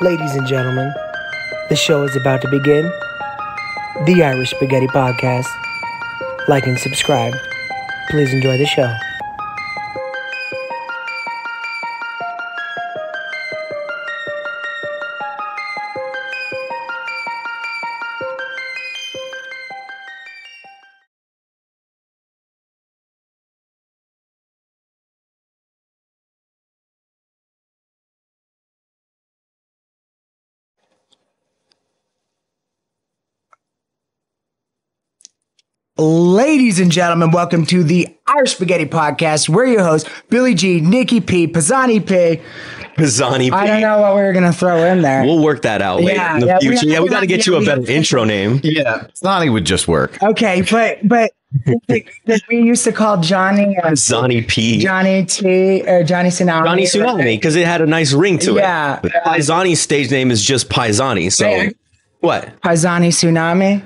Ladies and gentlemen, the show is about to begin. The Irish Spaghetti Podcast. Like and subscribe. Please enjoy the show. Ladies and gentlemen, welcome to the Irish Spaghetti Podcast. We're your hosts, Billy G, Nikki P, Pisani P. Pisani P. I don't know what we were going to throw in there. We'll work that out later in the future. We got to get you a better intro name. Yeah, Pisani would just work. Okay, but we used to call Johnny Pisani P. Johnny T or Johnny Tsunami. Johnny Tsunami, because it had a nice ring to it. Yeah. But Pisani's stage name is just Pisani. So, what? Pisani Tsunami.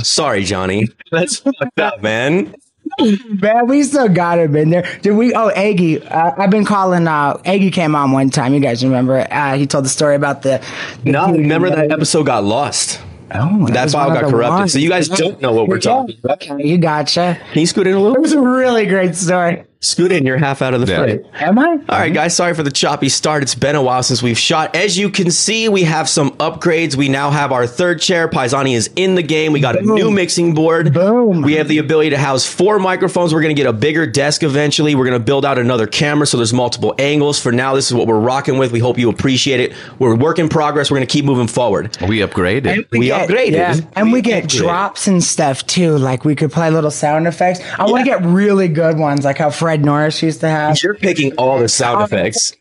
Sorry, Johnny. That's fucked up, man. Man, we still got him in there. Did we? Oh, Aggie. I've been calling. Aggie came on one time. You guys remember? He told the story about the no, remember that episode got lost. Oh, that file got corrupted. Ones. So you guys don't know what we're talking about. Okay, you gotcha. Can you scoot in a little? It was a really great story. Scoot in, you're half out of the frame. Am I? All right, guys, sorry for the choppy start. It's been a while since we've shot. As you can see, we have some upgrades. We now have our third chair. Pisani is in the game. We got a new mixing board. Boom. We have the ability to house 4 microphones. We're going to get a bigger desk eventually. We're going to build out another camera so there's multiple angles. For now, this is what we're rocking with. We hope you appreciate it. We're a work in progress. We're going to keep moving forward. We upgraded. We upgraded. Yeah. And we get drops and stuff, too. Like, we could play little sound effects. I want to get really good ones, like how Fred Norris used to have. You're picking all the sound effects.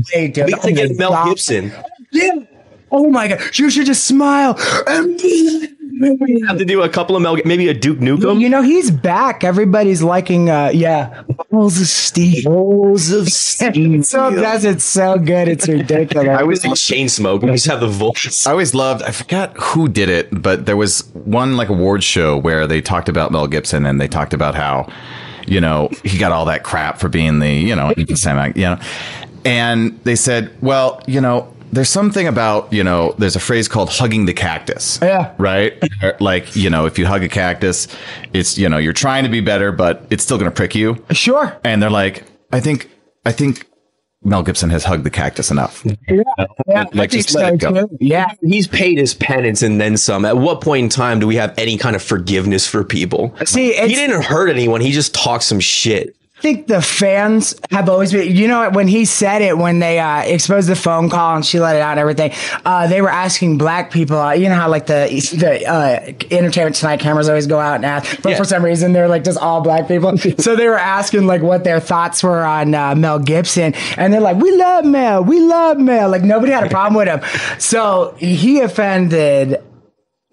Hey, dude. We got to get Mel Gibson. Yeah. Oh my God. You should just smile. We have to do a couple of maybe a Duke Nukem. You know, he's back. Everybody's liking, Balls of Steel. Balls of Steel. It's so good. It's ridiculous. I was like Chainsmoke. We just have the voice. I always loved, I forgot who did it, but there was one like award show where they talked about Mel Gibson and they talked about how, you know, he got all that crap for being the, you know, and they said, well, you know, there's something about, you know, there's a phrase called hugging the cactus. Yeah. Right? Like, you know, if you hug a cactus, it's, you know, you're trying to be better, but it's still going to prick you. Sure. And they're like, I think Mel Gibson has hugged the cactus enough. Yeah. Like, just let it go. Yeah. He's paid his penance and then some. At what point in time do we have any kind of forgiveness for people? See, he didn't hurt anyone. He just talked some shit. I think the fans have always been, you know, when he said it, when they exposed the phone call and she let it out and everything, they were asking black people, you know how like the Entertainment Tonight cameras always go out and ask, but for some reason they're like just all black people. So they were asking like what their thoughts were on Mel Gibson, and they're like, we love Mel. Like nobody had a problem with him. So he offended.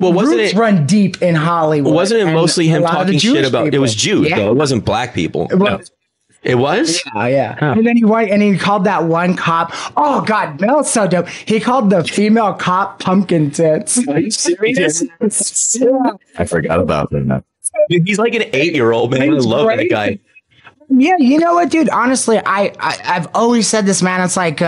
Well, wasn't Roots it run deep in Hollywood? Wasn't it mostly him talking shit about people. It was Jews, though. It wasn't black people. It was? Yeah. Oh. And then he called that one cop. Oh, God, Mel's so dope. He called the female cop pumpkin tits. Are you serious? Yeah. I forgot about that. He's like an 8-year-old, man. I love that guy. Yeah, you know what, dude? Honestly, I've always said this, man. It's like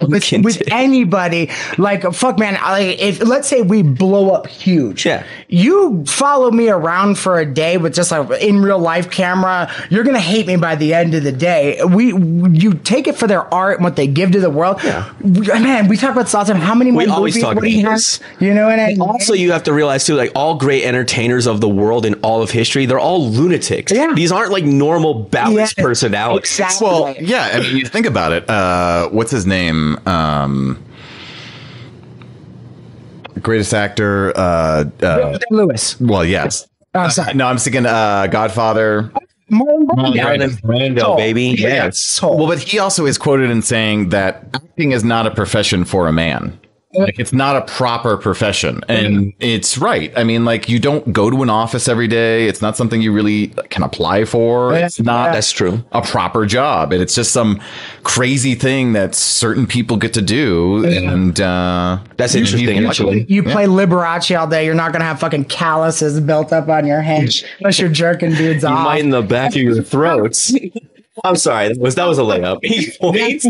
with anybody, like fuck, man. If let's say we blow up huge, you follow me around for a day with just like in real life camera, you're gonna hate me by the end of the day. You take it for their art and what they give to the world. Yeah. Man, we talk about this all the time. How many more movies would he have? You know what I mean? Also, you have to realize too, like all great entertainers of the world in all of history, they're all lunatics. Yeah. These aren't like normal balanced personalities. Exactly. Well, yeah, I mean, you think about it. What's his name? Greatest actor. Lewis. Well, yes. Sorry. No, I'm thinking Godfather. Marlon Brando, baby. Yes. Well, but he also is quoted in saying that acting is not a profession for a man. Like, it's not a proper profession. And it's right. I mean, like, you don't go to an office every day. It's not something you really can apply for. It's not That's true. a proper job. And it's just some crazy thing that certain people get to do. And that's interesting, actually. You play Liberace all day, you're not going to have fucking calluses built up on your hands unless you're jerking dudes off. You might in the back of your throats. I'm sorry. That was a layup. He points.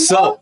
So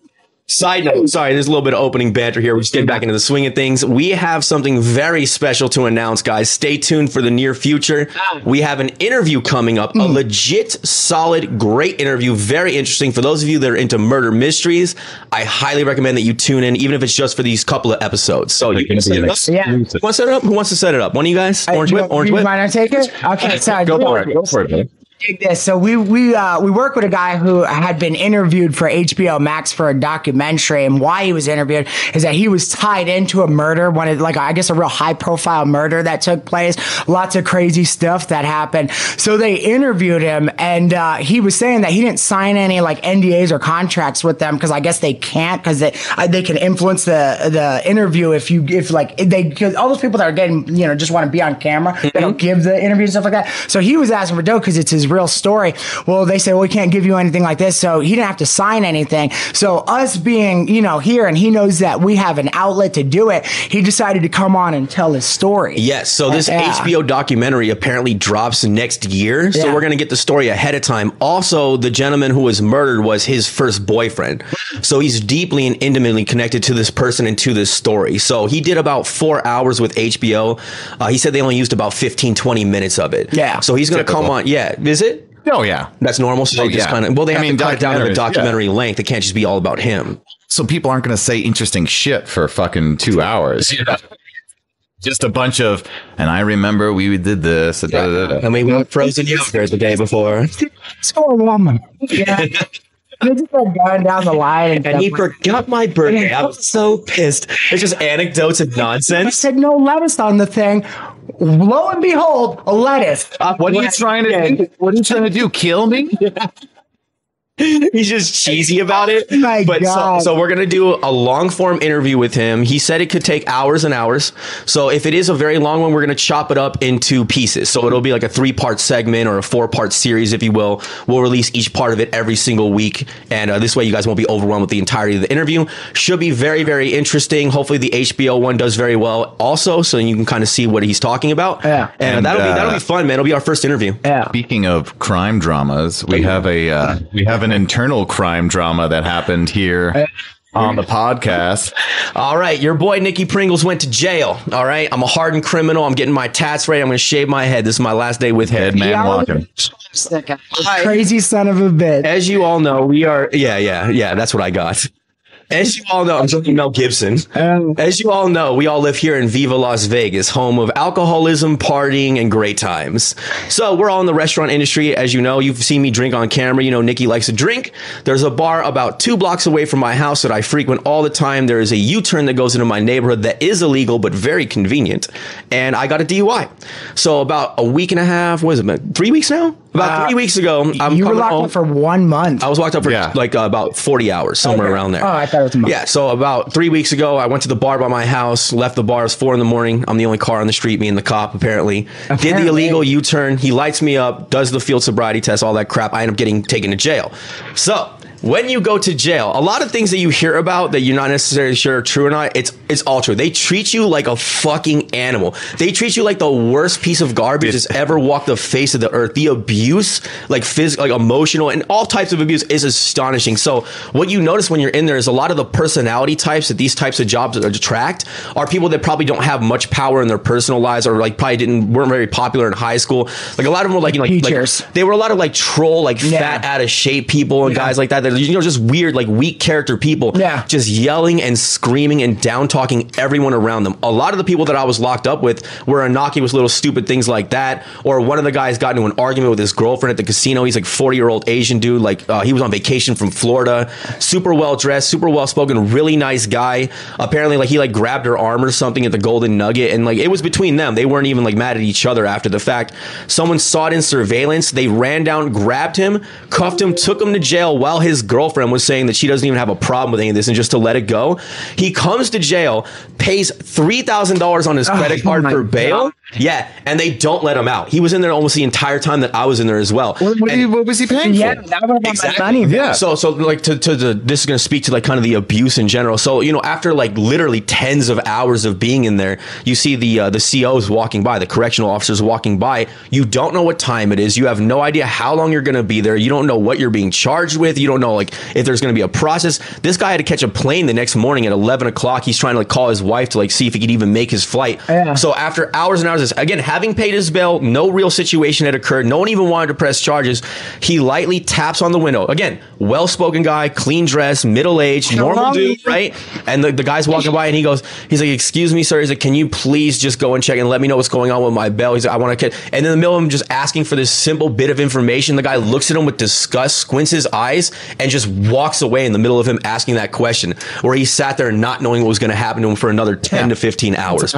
Side note, sorry, there's a little bit of opening banter here. We just get back into the swing of things. We have something very special to announce, guys. Stay tuned for the near future. We have an interview coming up, a legit, solid, great interview. Very interesting. For those of you that are into murder mysteries, I highly recommend that you tune in, even if it's just for these couple of episodes. So you can set it up. Yeah. Who wants to set it up? Who wants to set it up? One of you guys? Orange Whip? Orange Whip? Mind I take it? Okay, sorry. Go for it, man. This. So we work with a guy who had been interviewed for HBO Max for a documentary, and why he was interviewed is that he was tied into a murder, I guess a real high profile murder that took place, lots of crazy stuff that happened. So they interviewed him, and he was saying that he didn't sign any like NDAs or contracts with them because I guess they can't, because they can influence the interview because all those people that are getting just want to be on camera, they don't give the interview and stuff like that. So he was asking for dough because it's his real story. Well, they say, well, we can't give you anything like this. So he didn't have to sign anything. So us being, here, and he knows that we have an outlet to do it, he decided to come on and tell his story. Yes. So this HBO documentary apparently drops next year. So we're going to get the story ahead of time. Also, the gentleman who was murdered was his first boyfriend. So he's deeply and intimately connected to this person and to this story. So he did about 4 hours with HBO. He said they only used about 15, 20 minutes of it. Yeah. So he's going to come on. Yeah. Is it? Oh, yeah. That's normal. So they just kind of, they have to cut it down to the documentary length. It can't just be all about him. So people aren't going to say interesting shit for fucking 2 hours. Just a bunch of, and I remember we did this. I mean, we were frozen yogurt the day before. So a woman. Yeah. They just going down the line. And he forgot my birthday. I was so pissed. It's just anecdotes and nonsense. I said no lettuce on the thing. Lo and behold, a lettuce. What are you trying to do? What are you trying to do? Kill me? He's just cheesy about it. So we're going to do a long form interview with him. He said it could take hours and hours. So if it is a very long one, we're going to chop it up into pieces. So it'll be like a 3-part segment or a 4-part series, if you will. We'll release each part of it every single week. And this way you guys won't be overwhelmed with the entirety of the interview. Should be very, very interesting. Hopefully the HBO one does very well also, so you can kind of see what he's talking about. Yeah. And that'll be fun, man. It'll be our first interview. Yeah. Speaking of crime dramas, we have an internal crime drama that happened here on the podcast. All right. Your boy, Nicky Pringles, went to jail. All right. I'm a hardened criminal. I'm getting my tats ready. I'm going to shave my head. This is my last day with him. Head man walking. Crazy son of a bitch. As you all know, we are. Yeah. That's what I got. As you all know, I'm joking, Mel Gibson. As you all know, we all live here in Viva Las Vegas, home of alcoholism, partying, and great times. So we're all in the restaurant industry. As you know, you've seen me drink on camera. You know, Nicky likes to drink. There's a bar about 2 blocks away from my house that I frequent all the time. There is a U-turn that goes into my neighborhood that is illegal, but very convenient. And I got a DUI. So about a week and a half, what is it, 3 weeks now? About 3 weeks ago, you were locked up for 1 month. I was locked up for about 40 hours, somewhere around there. Oh, I thought it was a month. Yeah, so about 3 weeks ago, I went to the bar by my house, left the bar, it was 4 a.m. I'm the only car on the street, me and the cop, apparently. Did the illegal U-turn. He lights me up, does the field sobriety test, all that crap. I end up getting taken to jail. So when you go to jail, a lot of things that you hear about that you're not necessarily sure are true or not, it's all true. They treat you like a fucking animal. They treat you like the worst piece of garbage that's ever walked the face of the earth. The abuse, like physical, like emotional, and all types of abuse is astonishing. So what you notice when you're in there is a lot of the personality types that these types of jobs attract are people that probably don't have much power in their personal lives, or like probably weren't very popular in high school. Like a lot of them were like, they were a lot of like troll, like fat, out of shape people and guys like that. Just weird, like weak character people, just yelling and screaming and down talking everyone around them. A lot of the people that I was locked up with were innocuous little stupid things like that. Or one of the guys got into an argument with his girlfriend at the casino. He's like 40-year-old Asian dude. Like he was on vacation from Florida, super well dressed, super well spoken, really nice guy. Apparently, like he like grabbed her arm or something at the Golden Nugget, and like it was between them. They weren't even like mad at each other after the fact. Someone saw it in surveillance. They ran down, grabbed him, cuffed him, took him to jail while his girlfriend was saying that she doesn't even have a problem with any of this and just to let it go. He comes to jail, pays $3,000 on his credit card for bail, Yeah, and they don't let him out. He was in there almost the entire time that I was in there as well. What was he paying Yeah, for? that would have money. Yeah. So like this is going to speak to like kind of the abuse in general. So, you know, after like literally tens of hours of being in there, you see the COs walking by, the correctional officers walking by. You don't know what time it is. You have no idea how long you're going to be there. You don't know what you're being charged with. You don't know like if there's going to be a process. This guy had to catch a plane the next morning at 11 o'clock. He's trying to like call his wife to like see if he could even make his flight. Yeah. So after hours and hours, again, having paid his bail, no real situation had occurred. No one even wanted to press charges. He lightly taps on the window. Again, well-spoken guy, clean dress, middle-aged, normal dude, right? And the guy's walking by and he's like, excuse me, sir. He's like, can you please just go and check and let me know what's going on with my bail? He's like, I want to. And in the middle of him just asking for this simple bit of information, the guy looks at him with disgust, squints his eyes, and just walks away in the middle of him asking that question, where he sat there not knowing what was going to happen to him for another 10 to 15 hours.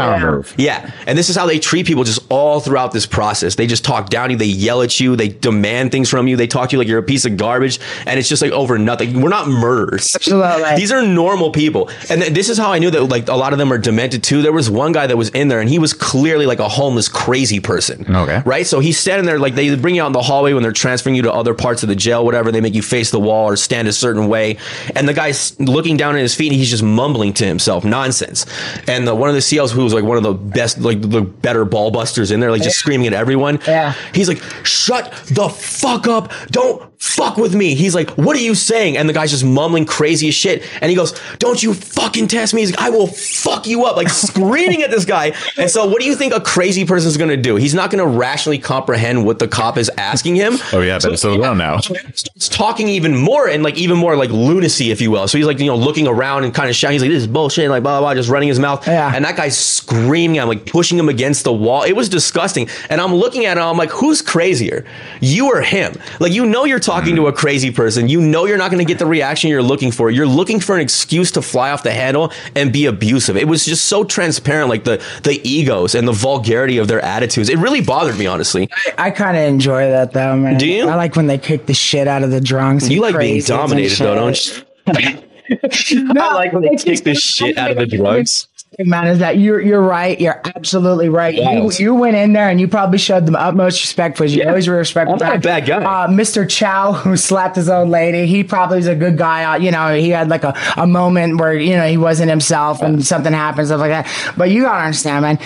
Yeah. And this is how they treat people just all throughout this process. They just talk down to you. They yell at you. They demand things from you. They talk to you like you're a piece of garbage. And it's just like over nothing. We're not murderers. Absolutely. These are normal people. And this is how I knew that like a lot of them are demented too. There was one guy that was in there and he was clearly like a homeless, crazy person. Okay. Right. So he's standing there, like they bring you out in the hallway when they're transferring you to other parts of the jail, whatever. They make you face the wall or stand a certain way. And the guy's looking down at his feet and he's just mumbling to himself nonsense. And one of the CLs who was like one of the best, like the better ball busters in there, like just screaming at everyone. Yeah. He's like, shut the fuck up. Don't fuck with me. He's like, what are you saying? And the guy's just mumbling crazy as shit. And he goes, don't you fucking test me. He's like, I will fuck you up. Like screaming at this guy. And so what do you think a crazy person is going to do? He's not going to rationally comprehend what the cop is asking him. Oh yeah, but it's alone now. Starts talking even more and like even more like lunacy, if you will. So he's like, you know, looking around and kind of shouting. He's like, this is bullshit. Like blah, blah, blah, just running his mouth. Yeah. And that guy's screaming. I'm like pushing him against the wall. It was disgusting. And I'm looking at him. I'm like, who's crazier? You or him? Like, you know, you're talking to a crazy person. You know, you're not going to get the reaction you're looking for. You're looking for an excuse to fly off the handle and be abusive. It was just so transparent, like the egos and the vulgarity of their attitudes. It really bothered me, honestly. I kind of enjoy that though, man. Do you? I like when they kick the shit out of the drunks. You like being dominated though, don't you? No, I like when they kick the shit out of the drunks. Man, is that you're right. You're absolutely right. You went in there and you probably showed them utmost respect for you. Yeah. Always respect. I'm not a bad guy. Mr. Chow, who slapped his old lady, he probably was a good guy. You know, he had like a moment where, you know, he wasn't himself and something happened, stuff like that. But you gotta understand, man.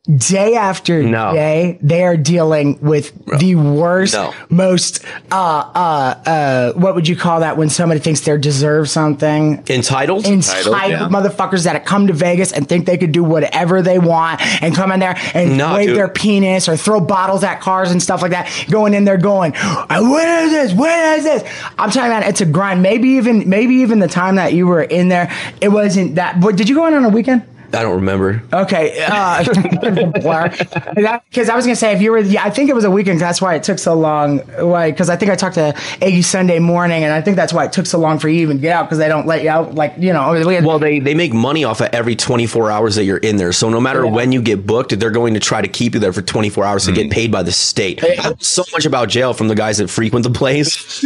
Day after day, they are dealing with the worst, most, what would you call that when somebody thinks they deserve something? Entitled motherfuckers that come to Vegas and think they could do whatever they want and come in there and wave their penis or throw bottles at cars and stuff like that. Going in there going, when is this? When is this? I'm telling you, man, it's a grind. Maybe even the time that you were in there, it wasn't that. But did you go in on a weekend? I don't remember. Okay. Because I was going to say, if you were, I think it was a weekend. That's why it took so long. Why? Because I think I talked to Iggy Sunday morning, and I think that's why it took so long for you to even get out, because they don't let you out. Like, you know. Well, they make money off of every 24 hours that you're in there. So no matter when you get booked, they're going to try to keep you there for 24 hours to get paid by the state. I know so much about jail from the guys that frequent the place.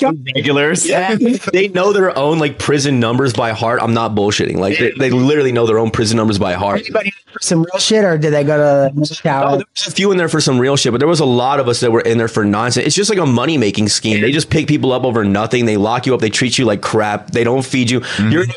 Regulars. Yeah. They know their own like prison numbers by heart. I'm not bullshitting. Like they literally know their own prison numbers by heart. Anybody for some real shit, or did they go to the shower? There was a few in there for some real shit, but there was a lot of us that were in there for nonsense. It's just like a money making scheme. They just pick people up over nothing. They lock you up. They treat you like crap. They don't feed you. You're in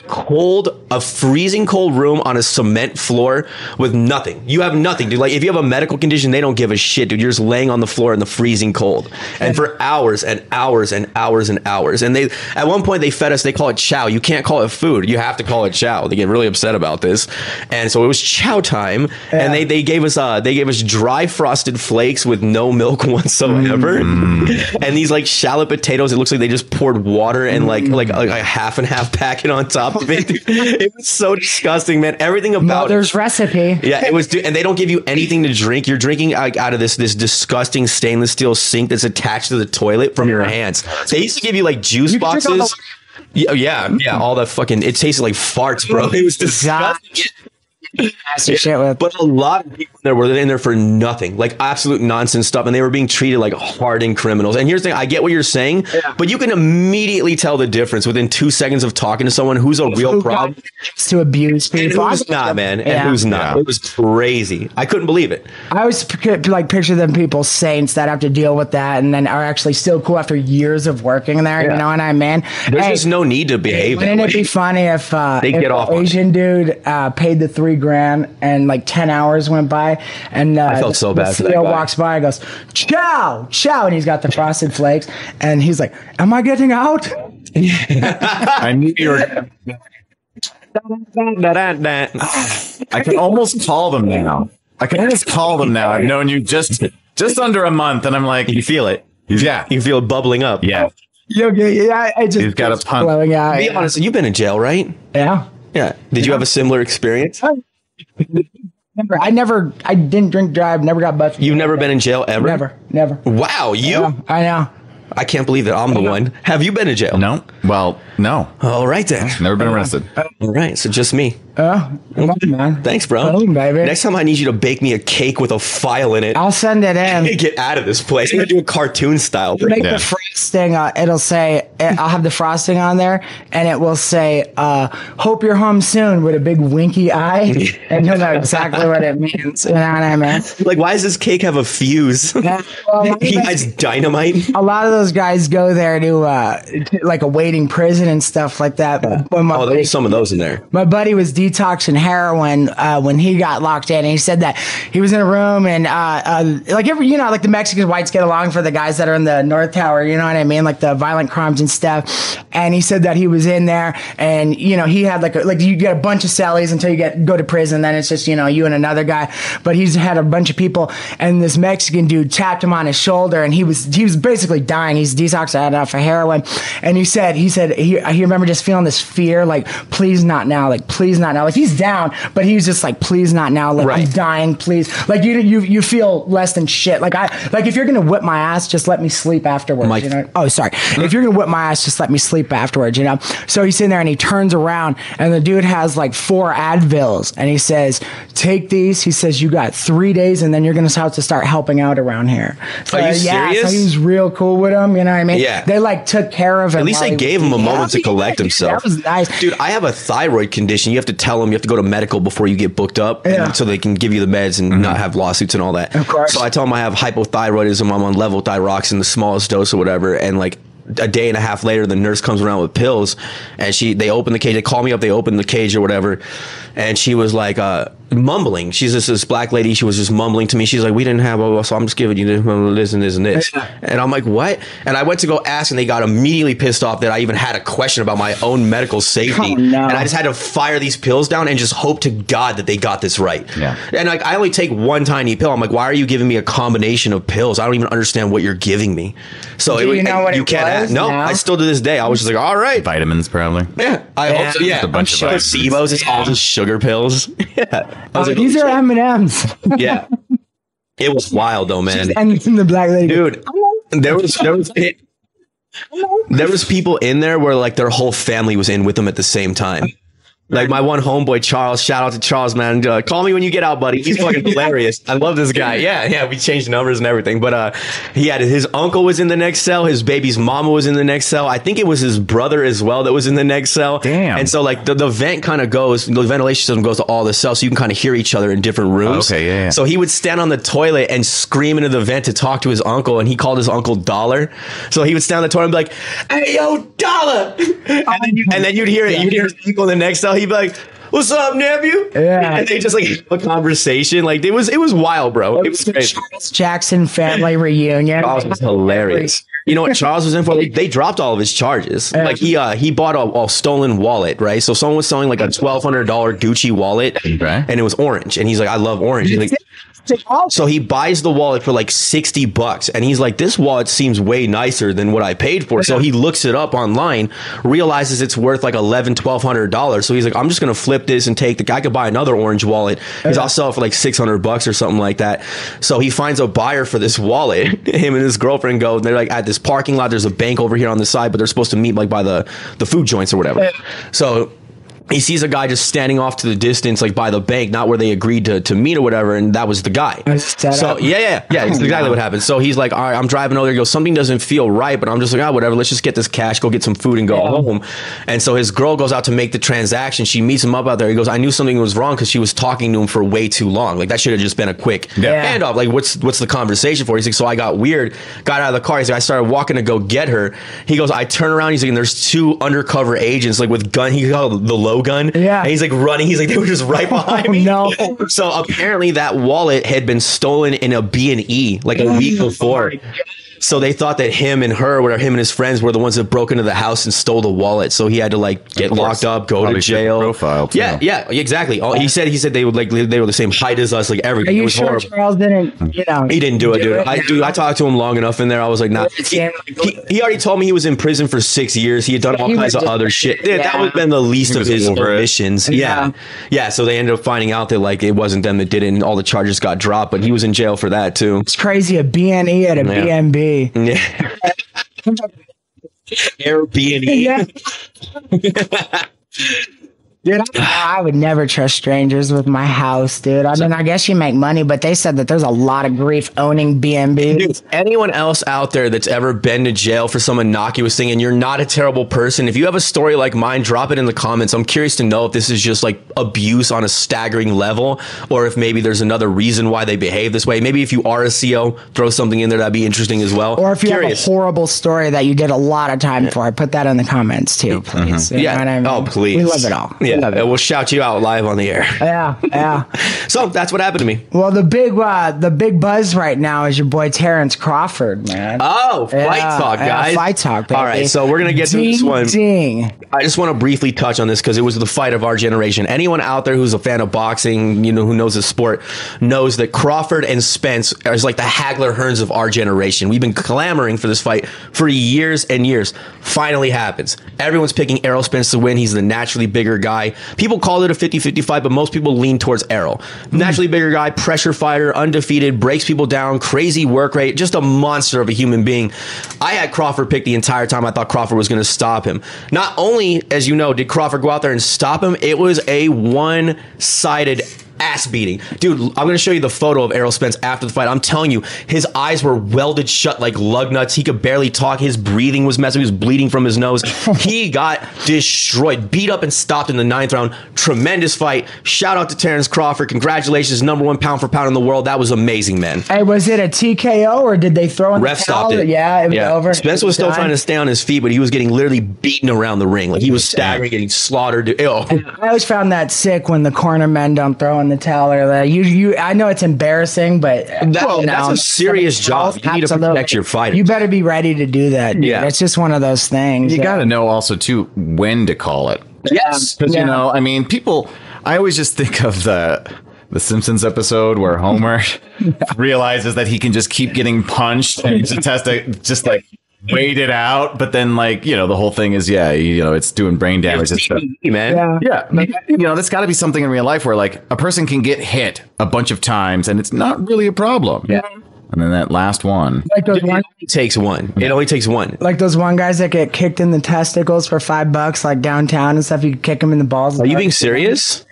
a freezing cold room on a cement floor with nothing. You have nothing, dude. Like if you have a medical condition, they don't give a shit, dude. You're just laying on the floor in the freezing cold, and for hours and hours and hours and hours. And they, at one point, they fed us. They call it chow. You can't call it food. You have to call it chow. They get really upset about this. And so it was chow time, and they gave us dry frosted flakes with no milk whatsoever, and these like shallot potatoes. It looks like they just poured water and like a half and half packet on top of it. It was so disgusting, man. Everything about Mother's recipe. Yeah, it was. And they don't give you anything to drink. You're drinking out of this disgusting stainless steel sink that's attached to the toilet from your hands. They used to give you like juice boxes. Yeah, all that fucking. It tasted like farts, bro. It was disgusting. shit with. But a lot of people there were in there for nothing, like absolute nonsense stuff, and they were being treated like hardened criminals. And here's the thing: I get what you're saying, but you can immediately tell the difference within 2 seconds of talking to someone who's a real problem to abuse people. And who's not, man, and who's not. It was crazy. I couldn't believe it. I always like picture them people saints that have to deal with that, and then are actually still cool after years of working there. You know what I mean? There's just no need to behave. Wouldn't it be funny if they get off Asian dude paid the $3,000 and like 10 hours went by, and I felt so bad. The CEO walks by and goes, "Chow, chow," and he's got the Frosted Flakes, and he's like, "Am I getting out?" I knew you were. I can almost call them now. I've known you just under a month, and I'm like, you feel it. Yeah, you feel it bubbling up. Yeah. I just he's got a pump. Blowing out. Be honest, you've been in jail, right? Yeah. Yeah. Did you have a similar experience? I didn't drink, drive, never got busted. You've never been in jail ever? Never. Wow, you? Yeah, I know. I can't believe that I'm the one. Have you been in jail? No. Well, no. All right then. Never been arrested. All right, so just me. Come on, man. Thanks, bro. Boom, baby. Next time I need you to bake me a cake with a file in it. I'll send it in. Get out of this place. I'm gonna do a cartoon style. Make the frosting. It'll say, I'll have the frosting on there, and it will say, "Hope you're home soon," with a big winky eye, and you'll know exactly what it means. You know what I mean? Like, why does this cake have a fuse? He hides dynamite. A lot of those guys go there to like awaiting prison and stuff like that. But there's some of those in there. My buddy was detoxing heroin when he got locked in, and he said that he was in a room and like the Mexican whites get along for the guys that are in the North Tower, you know what I mean, like the violent crimes and stuff. And he said that he was in there, and he had like you get a bunch of cellies until you go to prison, then it's just you and another guy. But he's had a bunch of people, and this Mexican dude tapped him on his shoulder, and he was basically dying. He's detoxed off of heroin, and he said he remember just feeling this fear, like, please not now, like, please not now. Like, he's down, but he's just like, please not now. Like, right. I'm dying, please. Like, you feel less than shit. Like, if you're gonna whip my ass, just let me sleep afterwards. Oh, sorry. If you're gonna whip my ass, just let me sleep afterwards. So he's sitting there and he turns around, and the dude has like 4 Advils, and he says, "Take these." He says, "You got 3 days, and then you're gonna have to start helping out around here." So, are you serious? So he was real cool with him. You know what I mean? Yeah. They like took care of him. At least they gave him a moment to collect himself. That was nice. Dude, I have a thyroid condition. You have to tell them you have to go to medical before you get booked up, so they can give you the meds and not have lawsuits and all that. Of course. So I tell them I have hypothyroidism. I'm on levothyroxine, the smallest dose or whatever, and like a day and a half later, the nurse comes around with pills, and they open the cage. They call me up. They open the cage or whatever, and she was like mumbling. She's just this black lady. She was just mumbling to me. She's like, "We didn't have, so I'm just giving you this and this and this." And I'm like, "What?" And I went to go ask, and they got immediately pissed off that I even had a question about my own medical safety. Oh, no. And I just had to fire these pills down and just hope to God that they got this right. Yeah. And like, I only take one tiny pill. I'm like, why are you giving me a combination of pills? I don't even understand what you're giving me. So you know what you can't ask. No, I still to this day. I was just like, all right. Vitamins, probably. Yeah. I hope so. Yeah. Just a bunch of vitamins. Placebos, it's all just sugar pills. Yeah. I was like, these are M&Ms. Yeah. It was wild though, man. And the black lady. Dude, there was people in there where like their whole family was in with them at the same time. Like my one homeboy, Charles, shout out to Charles, man. Call me when you get out, buddy. He's fucking hilarious. I love this guy. Yeah. We changed numbers and everything. But he had his uncle was in the next cell. His baby's mama was in the next cell. I think it was his brother as well that was in the next cell. Damn. And so like the vent kind of goes, the ventilation system goes to all the cells, so you can kind of hear each other in different rooms. Okay, yeah. So he would stand on the toilet and scream into the vent to talk to his uncle, and he called his uncle Dollar. So he would stand on the toilet and be like, "Hey, yo, Dollar!" And then you'd hear it. You'd hear his uncle in the next cell. He'd be like, "What's up, nephew?" Yeah. And they just like have a conversation. Like it was wild, bro. It was the crazy. Charles Jackson family reunion. Charles was hilarious. You know what Charles was in for? They dropped all of his charges. Like he bought a stolen wallet, right? So someone was selling like a $1,200 Gucci wallet, and it was orange. And he's like, "I love orange." He's like, so he buys the wallet for like $60, and he's like, "This wallet seems way nicer than what I paid for." So he looks it up online, realizes it's worth like $1,100-$1,200. So he's like, "I'm just gonna flip this and take the guy could buy another orange wallet. I'll sell it for like $600 or something like that." So he finds a buyer for this wallet. Him and his girlfriend go. They're like at this parking lot. There's a bank over here on the side, but they're supposed to meet like by the food joints or whatever. So he sees a guy just standing off to the distance, like by the bank, not where they agreed to meet or whatever, and that was the guy. So yeah, it's exactly what happened. So he's like, all right, I'm driving over there. He goes, something doesn't feel right, but I'm just like, whatever, let's just get this cash, go get some food and go home. And so his girl goes out to make the transaction. She meets him up out there. He goes, I knew something was wrong because she was talking to him for way too long. Like that should have just been a quick handoff. Like what's the conversation for? He's like, so I got weird, got out of the car. He's like, I started walking to go get her. He goes, I turn around. He's like, and there's two undercover agents like with gun. He called the low gun. Yeah. And he's like running. He's like, they were just right behind me. No. So apparently that wallet had been stolen in a B&E like a week before. So they thought that him and her, or him and his friends, were the ones that broke into the house and stole the wallet. So he had to like get locked up, go to jail. Profile. Yeah, exactly. He said they would they were the same height as us, like everything. Are you it was sure horrible. Charles didn't? He didn't do it, dude. I talked to him long enough in there. I was like, nah. He already told me he was in prison for 6 years. He had done all kinds of other shit. That would have been the least of his omissions. Yeah. So they ended up finding out that like it wasn't them that did it, and all the charges got dropped. But he was in jail for that too. It's crazy. A B&E at a B&B. Yeah. Airbnb. Dude, I would never trust strangers with my house, dude. I mean, I guess you make money, but they said that there's a lot of grief owning B&B. Dude, anyone else out there that's ever been to jail for some innocuous thing and you're not a terrible person, if you have a story like mine, drop it in the comments. I'm curious to know if this is just like abuse on a staggering level, or if maybe there's another reason why they behave this way. Maybe if you are a CO, throw something in there. That'd be interesting as well. Or if you have a horrible story that you did a lot of time for, put that in the comments too, please. Mm-hmm. Yeah. You know what I mean? Oh, please. We love it all. Yeah. We'll shout you out live on the air. Yeah. So that's what happened to me. Well, the big buzz right now is your boy Terrence Crawford, man. Oh, Fight Talk, guys. Fight Talk, baby. All right, so we're going to get to this one. I just want to briefly touch on this because it was the fight of our generation. Anyone out there who's a fan of boxing, who knows the sport, knows that Crawford and Spence are like the Hagler Hearns of our generation. We've been clamoring for this fight for years and years. Finally happens. Everyone's picking Errol Spence to win. He's the naturally bigger guy. People call it a 50-50 fight, but most people lean towards Errol. Naturally bigger guy, pressure fighter, undefeated, breaks people down, crazy work rate, just a monster of a human being. I had Crawford picked the entire time. I thought Crawford was going to stop him. Not only, as you know, did Crawford go out there and stop him, it was a one-sided ass beating. Dude, I'm going to show you the photo of Errol Spence after the fight. I'm telling you, his eyes were welded shut like lug nuts. He could barely talk. His breathing was messy. He was bleeding from his nose. He got destroyed, beat up and stopped in the 9th round. Tremendous fight. Shout out to Terrence Crawford. Congratulations. #1 pound for pound in the world. That was amazing, man. Hey, was it a TKO or did they throw in Ref the towel? stopped it. Yeah, it was over. Spence was still trying to stay on his feet, but he was getting literally beaten around the ring. Like he was staggering, getting slaughtered. Ew. I always found that sick when the corner men don't throw in the towel or that. I know it's embarrassing, but that's a serious job. You need to protect your fighter. You better be ready to do that. Dude. Yeah, it's just one of those things. You got to know also too when to call it. Yes, because I mean, people. I always just think of the Simpsons episode where Homer realizes that he can just keep getting punched and he just has to just like wait it out, but then the whole thing is it's doing brain damage and stuff. Man. Yeah. That's got to be something in real life where like a person can get hit a bunch of times and it's not really a problem. Yeah. And then that last one. It only takes one. It only takes one. Like those one guys that get kicked in the testicles for $5, like downtown and stuff. You can kick them in the balls. Are you being serious?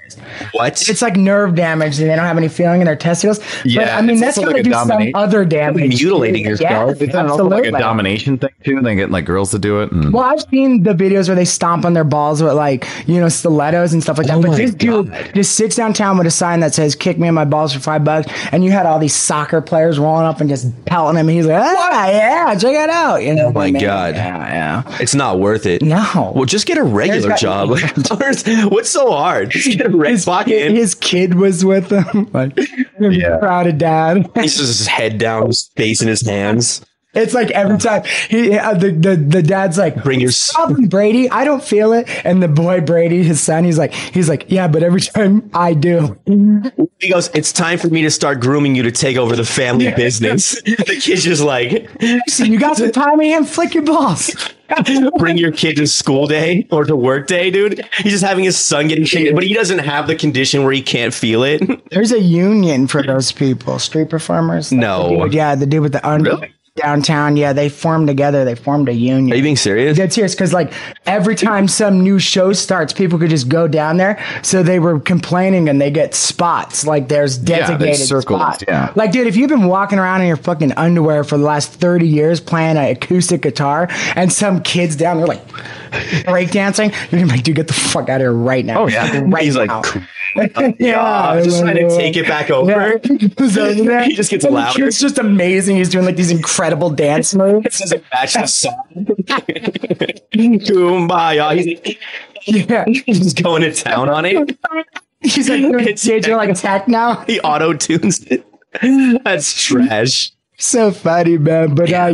What? It's like nerve damage and they don't have any feeling in their testicles. Yeah, but I mean, that's going to do some other damage. Mutilating yourself. It's also like a domination thing too. They get like girls to do it. Well, I've seen the videos where they stomp on their balls with like, stilettos and stuff like that. But this dude just sits downtown with a sign that says, kick me in my balls for $5. And you had all these soccer players rolling up and just pelting him. And he's like, yeah, check it out. Oh my God. Yeah. It's not worth it. No. Well, just get a regular job. What's so hard? Just get a his kid was with him, proud of dad. He's just his head down, his face in his hands. It's like every time the dad's like, bring your problem, Brady. I don't feel it, and the boy Brady, his son, he's like, yeah, but every time I do. He goes, it's time for me to start grooming you to take over the family business. The kid's just like, you got some time in him, flick your balls. Bring your kid to school day or to work day, dude. He's just having his son getting shaken, but he doesn't have the condition where he can't feel it. There's a union for those people, street performers. No. The dude with the Really? downtown. Yeah, they formed together. They formed a union. Are you being serious? Dead serious, because like every time some new show starts, people could just go down there. So they were complaining, and they get spots. Like there's designated spots. Yeah. Like, dude, if you've been walking around in your fucking underwear for the last 30 years playing an acoustic guitar, and some kids down there like breakdancing, you're gonna be like, dude, get the fuck out of here right now. Oh yeah, right He's now. like, cool. Yeah, just trying to take it back over. Yeah. He just gets And the louder. kid's just amazing. He's doing like these incredible dance moves. It doesn't match the song. Kumbaya. He's just going to town on it. He's like doing DJ like techno. He auto tunes it. That's trash. So funny, man. But so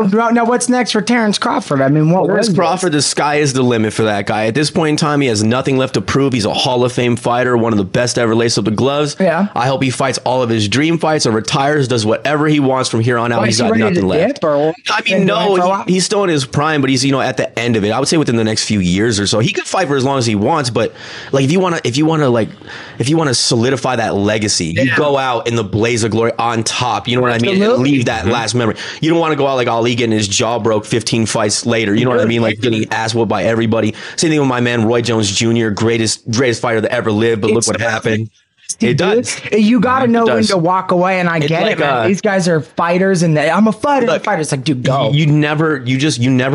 now what's next for Terrence Crawford? I mean, what Terrence was Crawford, the sky is the limit for that guy. At this point in time, he has nothing left to prove. He's a Hall of Fame fighter, one of the best ever lace up the gloves. Yeah. I hope he fights all of his dream fights or retires, does whatever he wants from here on out. Why, He's is he got ready nothing to left. dip, or I mean, no, for a while? he's still in his prime, but he's, at the end of it. I would say within the next few years or so. He could fight for as long as he wants, but like if you want to solidify that legacy, you go out in the blaze of glory on top. You know what I mean? And leave that last memory. You don't want to go out like Ali getting his jaw broke 15 fights later. You know what I mean? Like getting ass whooped by everybody. Same thing with my man Roy Jones Jr., greatest fighter that ever lived. But look what happened. It does. You got to know when to walk away, and I get like it, man. These guys are fighters, and I'm a fighter. Look, it's like, dude, go. You never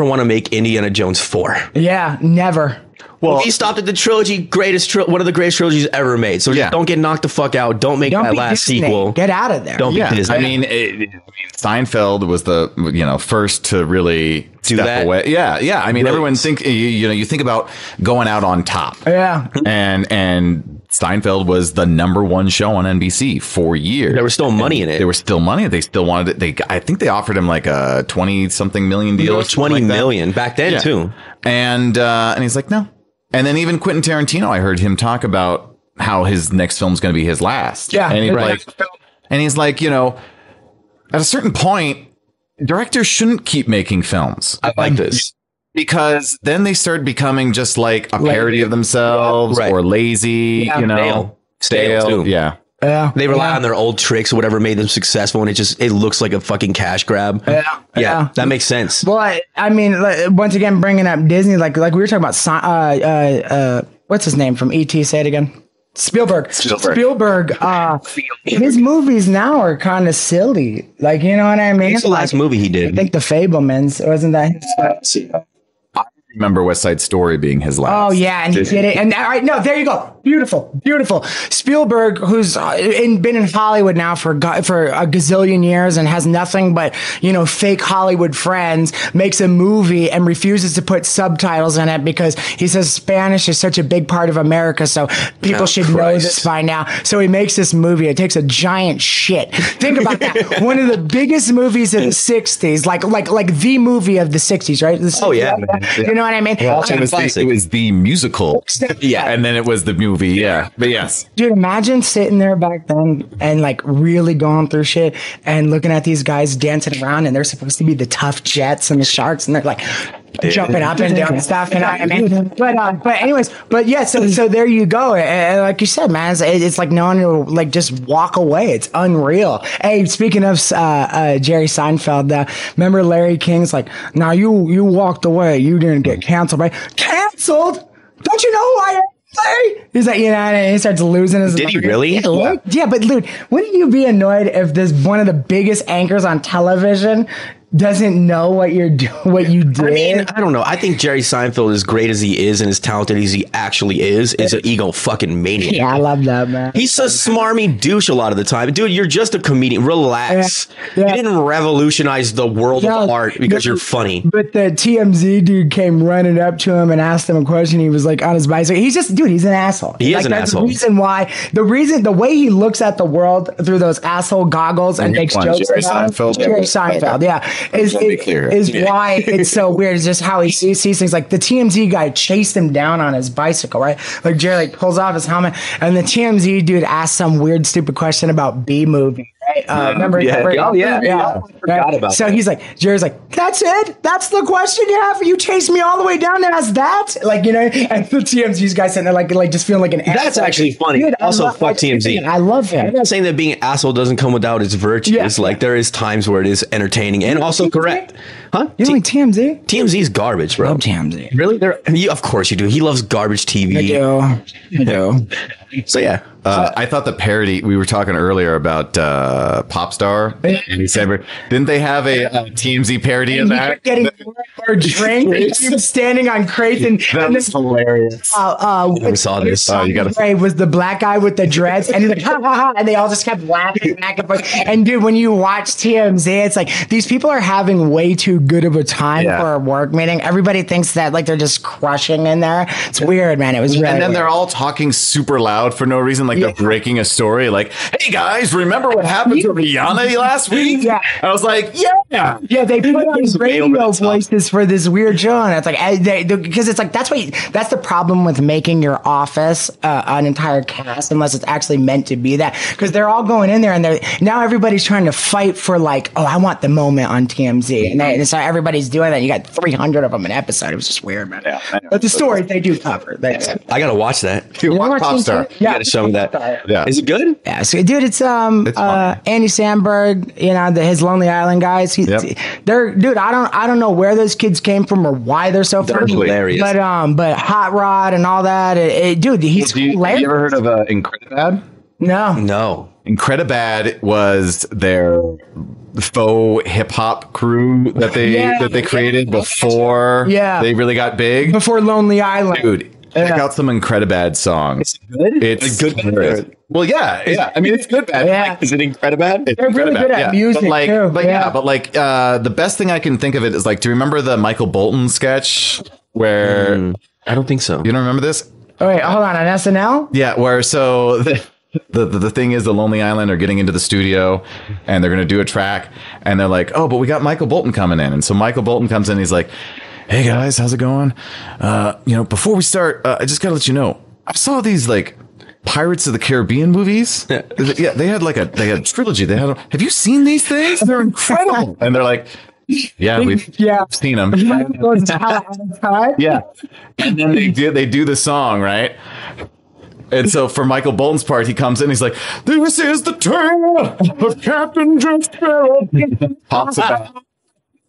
want to make Indiana Jones 4. Yeah, never. Well, he stopped at the trilogy, one of the greatest trilogies ever made. So just don't get knocked the fuck out. Don't make that last Disney. sequel. Get out of there. Don't be Disney. I mean, Seinfeld was the first to really step away. Yeah. I mean, everyone think you think about going out on top. Yeah, and Seinfeld was the #1 show on NBC for years. There was still money in it. There was still money. They still wanted it. I think they offered him like a 20-something million deal. 20 million back then too. And he's like, no. And then even Quentin Tarantino, I heard him talk about how his next film is going to be his last. Yeah. And he's like, at a certain point, directors shouldn't keep making films. I like this. Because then they start becoming just like a parody of themselves or lazy, stale too. Yeah. They rely on their old tricks or whatever made them successful, and it looks like a fucking cash grab. Yeah, that makes sense. Well, I mean, once again, bringing up Disney, like we were talking about, what's his name from E.T.? Say it again. Spielberg. His movies now are kind of silly. Like, you know what I mean? What's the last movie he did? I think The Fabelmans. Wasn't that? Remember West Side Story being his last. Oh yeah, and he did it. And all right, no, there you go. Beautiful. Spielberg, who's been in Hollywood now for a gazillion years and has nothing but fake Hollywood friends, makes a movie and refuses to put subtitles in it because he says Spanish is such a big part of America, so people should know this by now. So he makes this movie. It takes a giant shit. Think about that. One of the biggest movies of the '60s, like the movie of the '60s, right? Oh yeah. You know what I mean? Well, it was the musical. Yeah. And then it was the movie. Yeah. But yes. Dude, imagine sitting there back then and really going through shit and looking at these guys dancing around, and they're supposed to be the tough Jets and the Sharks, and they're like jumping up and down and stuff. You know what I mean? But anywais, so there you go. And like you said, man, it's like no one will just walk away. It's unreal. Hey, speaking of Jerry Seinfeld, remember Larry King's like, now you walked away. You didn't get canceled, right? Canceled? Don't you know who I am? He's like, and he starts losing his. Did he really? Yeah, but dude, wouldn't you be annoyed if this one of the biggest anchors on television doesn't know what you did? I mean, I don't know. I think Jerry Seinfeld, as great as he is and as talented as he actually is an ego fucking maniac. Yeah, I love that, man. He's a smarmy douche a lot of the time. Dude, you're just a comedian. Relax. Yeah. You didn't revolutionize the world of art because you're funny. But the TMZ dude came running up to him and asked him a question. He was like on his bicycle. He's an asshole. He is an asshole. The way he looks at the world through those asshole goggles and makes jokes Jerry Seinfeld. Jerry Seinfeld, yeah. Is why it's so weird. It's just how he sees things. Like the TMZ guy chased him down on his bicycle, right? Like Jerry pulls off his helmet, and the TMZ dude asks some weird, stupid question about B movie. right? Remember? I forgot about so that. he's like, Jerry's like, that's it? That's the question you have? You chased me all the way down to ask that? Like, you know, and the TMZ's guy sitting there like just feeling like an asshole. That's actually funny. Dude, also, fuck TMZ. I love him. I'm not saying that being an asshole doesn't come without its virtues. Like, there is times where it is entertaining and also correct. Huh? You don't like TMZ? TMZ is garbage, bro. I love TMZ. Really? Of course you do. He loves garbage TV. I do. So, yeah. I thought the parody, we were talking earlier about Popstar. Andy Samberg. Didn't they have a TMZ parody of that? Getting more drink. He was standing on crates and That's hilarious. I never saw this. Ray was the black guy with the dreads, and he's like, ha, ha, ha, and they all just kept laughing back and forth. And dude, when you watch TMZ, it's like these people are having way too good of a time for a work meeting. Everybody thinks that like they're just crushing in there. It's weird, man. It was really and then weird. they're all talking super loud for no reason, like they're breaking a story. Like, hey guys, remember what happened to Rihanna last week? Yeah. I was like, yeah. They put on these radio voices for this weird show, and it's like because it's like that's the problem with making your Office an entire cast unless it's actually meant to be that, because they're all going in there and now everybody's trying to fight for like, oh, I want the moment on TMZ, and so everybody's doing that. You got 300 of them an episode. It was just weird, man. But the stories they do cover. I gotta watch that. Dude, watch Popstar. You gotta show me that. Yeah. Is it good? Yeah, so dude, it's Andy Samberg, you know, his Lonely Island guys. They're dude. I don't know where those kids came from or why they're so funny. Hilarious. But Hot Rod and all that, dude, he's hilarious. You ever heard of Incredibad? No. Incredibad was their faux hip hop crew that they created before they really got big. Before Lonely Island, dude. Check out some Incredibad songs. It's good. Well, yeah. I mean, it's good bad. Yeah. Is it Incredibad? They're really good at music too. The best thing I can think of it is like, do you remember the Michael Bolton sketch where? I don't think so. You don't remember this? Oh wait, hold on SNL. Yeah, where so the thing is, the Lonely Island are getting into the studio and they're going to do a track, and they're like, oh, but we got Michael Bolton coming in, and so Michael Bolton comes in. He's like, hey guys, how's it going? Before we start, I just gotta let you know, I saw these like Pirates of the Caribbean movies. Yeah, they had a trilogy. Have you seen these things? They're incredible. And they're like, yeah, we've seen them. Yeah. And then they do the song, right? And so for Michael Bolton's part, he comes in, he's like, this is the tale of Captain Jack Sparrow. Talks about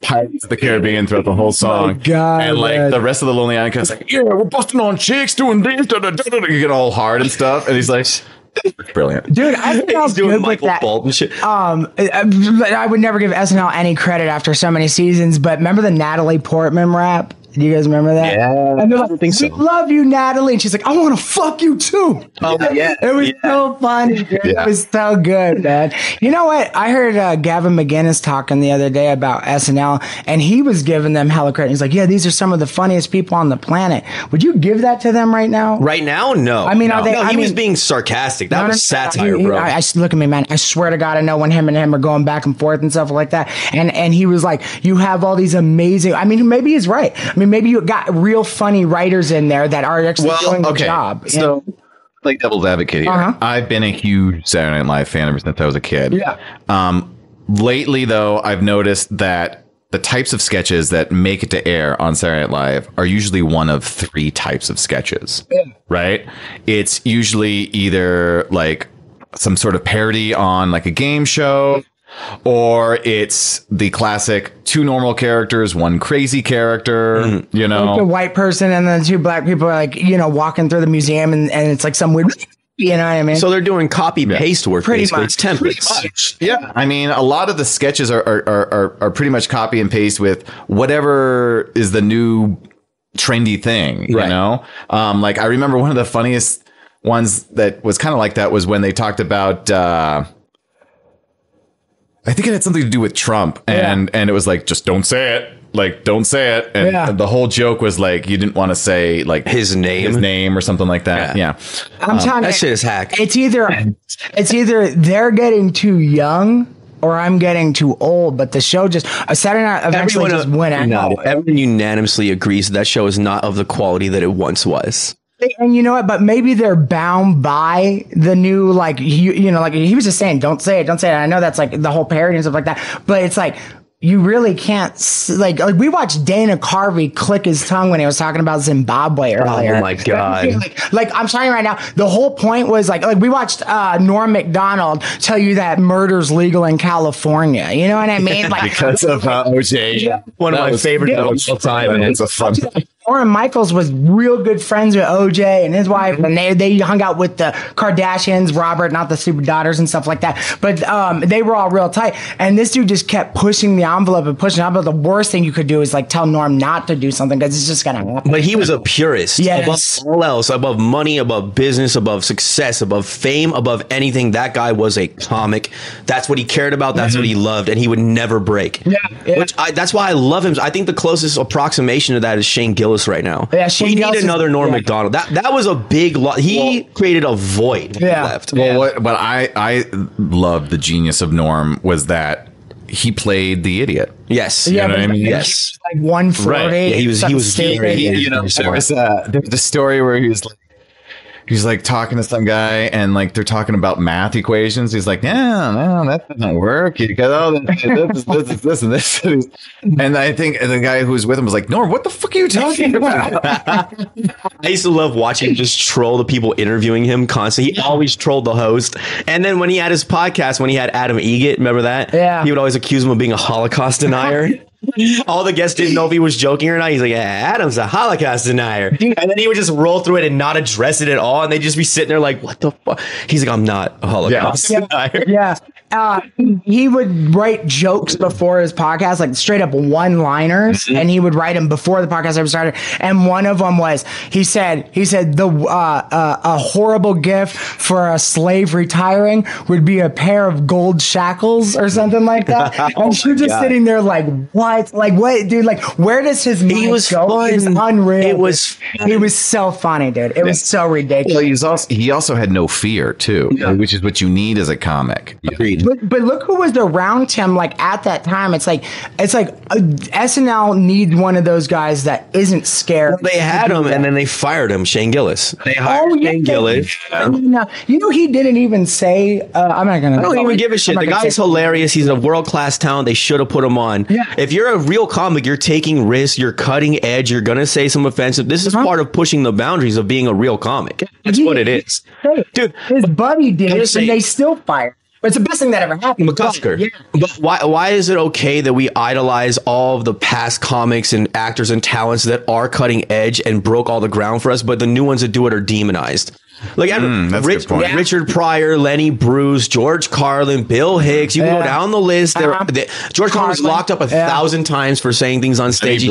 Pirates of the Caribbean throughout the whole song. God, and like the rest of the Lonely Island guy's like, yeah, we're busting on chicks doing this, you get all hard and stuff. And he's like, brilliant. Dude, I think he's doing good Michael with that. Bolton shit. I would never give SNL any credit after so many seasons, but remember the Natalie Portman rap? Do you guys remember that? Yeah, and they're like, I think so. We love you, Natalie. And she's like, I want to fuck you too. Oh, yeah. It was so funny, dude. It was so good, man. You know what? I heard Gavin McInnes talking the other day about SNL, and he was giving them hella credit. He's like, yeah, these are some of the funniest people on the planet. Would you give that to them right now? Right now? No. I mean, are they? No, he was being sarcastic. That was satire, bro. Look at me, man. I swear to God, I know when him and him are going back and forth and stuff like that. And he was like, you have all these amazing, I mean, maybe he's right. I mean, maybe you got real funny writers in there that are actually doing the job. So, like devil's advocate here, I've been a huge Saturday Night Live fan ever since I was a kid. Yeah. Lately, though, I've noticed that the types of sketches that make it to air on Saturday Night Live are usually one of three types of sketches. Yeah. Right? It's usually either like some sort of parody on like a game show, or it's the classic two normal characters, one crazy character, you know. Like the white person and then two black people are like, you know, walking through the museum and it's like some weird, you know what I mean? So they're doing copy paste work. Pretty basically. much. It's templates. Yeah. I mean, a lot of the sketches are pretty much copy and paste with whatever is the new trendy thing, you know? Like I remember one of the funniest ones that was kind of like that was when they talked about, I think it had something to do with Trump, and it was like, just don't say it. Like, don't say it. And the whole joke was like, you didn't want to say like his name or something like that. Yeah. I'm telling you, that shit is hack. It's either they're getting too young or I'm getting too old, but the show just Saturday Night eventually just went out. Everyone unanimously agrees that show is not of the quality that it once was. And you know what? But maybe they're bound by the new, like, like he was just saying, don't say it. I know that's like the whole parody and stuff like that. But it's like, you really can't, like we watched Dana Carvey click his tongue when he was talking about Zimbabwe earlier. Oh my God. Like I'm telling you right now, the whole point was like we watched Norm Macdonald tell you that murder's legal in California. You know what I mean? Like because of OJ. One of my favorite of all time. It's a fun. Lorne Michaels was real good friends with OJ and his wife, and they hung out with the Kardashians, Robert, not the super daughters and stuff like that. But they were all real tight. And this dude just kept pushing the envelope and pushing the envelope. The worst thing you could do is like tell Norm not to do something because it's just gonna happen. But he was a purist. Yes. Above all else, above money, above business, above success, above fame, above anything. That guy was a comic. That's what he cared about. That's what he loved, and he would never break. Yeah. That's why I love him. I think the closest approximation to that is Shane Gillis right now. Yeah, Shane we Gillis need another Norm Macdonald. That was a big loss. He created a void. Left. Well, what I loved the genius of Norm was that he played the idiot. Yes. You know what I mean? Yes. Like 140. Right. Yeah, he was stupid. There was a story where he's like talking to some guy and like they're talking about math equations. He's like, no, that doesn't work. Because this and this. And I think the guy who was with him was like, Norm, what the fuck are you talking about? I used to love watching him just troll the people interviewing him constantly. He always trolled the host. And then when he had his podcast, when he had Adam Egget, remember that? Yeah. He would always accuse him of being a Holocaust denier. All the guests didn't know if he was joking or not. He's like, yeah, Adam's a Holocaust denier. And then he would just roll through it and not address it at all. And they'd just be sitting there like, what the fuck? He's like, I'm not a Holocaust denier. Yeah. He would write jokes before his podcast, like straight up one-liners, and he would write them before the podcast ever started. And one of them was, he said a horrible gift for a slave retiring would be a pair of gold shackles or something like that. And you're just sitting there like, what? Like, what, dude? Like, where does his mind He was go? fun. It was unreal. It was He was so funny, dude. It was so ridiculous. Well, he also had no fear too, which is what you need as a comic. Agreed. But look who was around him like at that time. It's like SNL needs one of those guys that isn't scared. They had him and then they fired him, Shane Gillis. They hired Shane Gillis. You know, he didn't even say, I'm not going to. I don't even give a shit. The guy's hilarious. He's a world-class talent. They should have put him on. Yeah. If you're a real comic, you're taking risks, you're cutting edge, you're going to say some offensive. This is part of pushing the boundaries of being a real comic. That's what it is. Dude, his buddy did it, and they still fired. But it's the best thing that ever happened. McCusker. Yeah. But why is it okay that we idolize all of the past comics and actors and talents that are cutting edge and broke all the ground for us, but the new ones that do it are demonized? Like that's a good point. Richard Pryor, Lenny Bruce, George Carlin, Bill Hicks. You can go down the list. George Carlin was locked up 1,000 times for saying things on stage.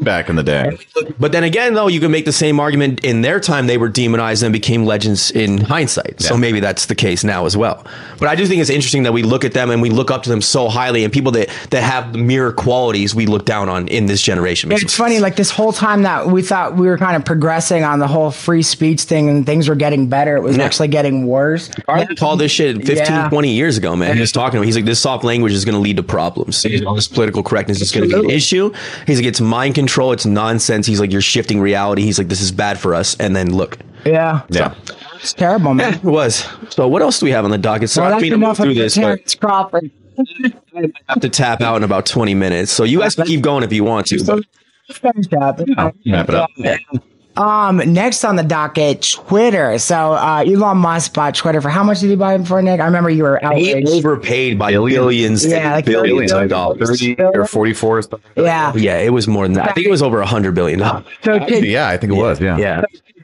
Back in the day. But then again, though, you can make the same argument. In their time, they were demonized and became legends in hindsight. So maybe that's the case now as well. But I do think it's interesting that we look at them and we look up to them so highly, and people that have mirror qualities we look down on in this generation. It's funny, like this whole time that we thought we were kind of progressing on the whole free speech thing and things were getting better, it was actually getting worse. Carlin called this shit 15, 20 years ago, man. He was talking to him. He's like, this soft language is going to lead to problems. All this political correctness is going to be an issue. He's like, it's mind control. It's nonsense. He's like, you're shifting reality. He's like, this is bad for us. And then look. Yeah. It's terrible, man. It was. So what else do we have on the docket? So I mean, to move through this, but Crawford. I have to tap out in about 20 minutes. So you guys can keep going if you want to. But Wrap it up. Next on the docket, Twitter. So Elon Musk bought Twitter for how much did he buy it for, Nick? I remember you were outraged. He overpaid by billions, like billions of dollars. 30 or 44 or something. Yeah. Yeah, it was more than that. I think it was over $100 billion. So Yeah, I think it was. Yeah.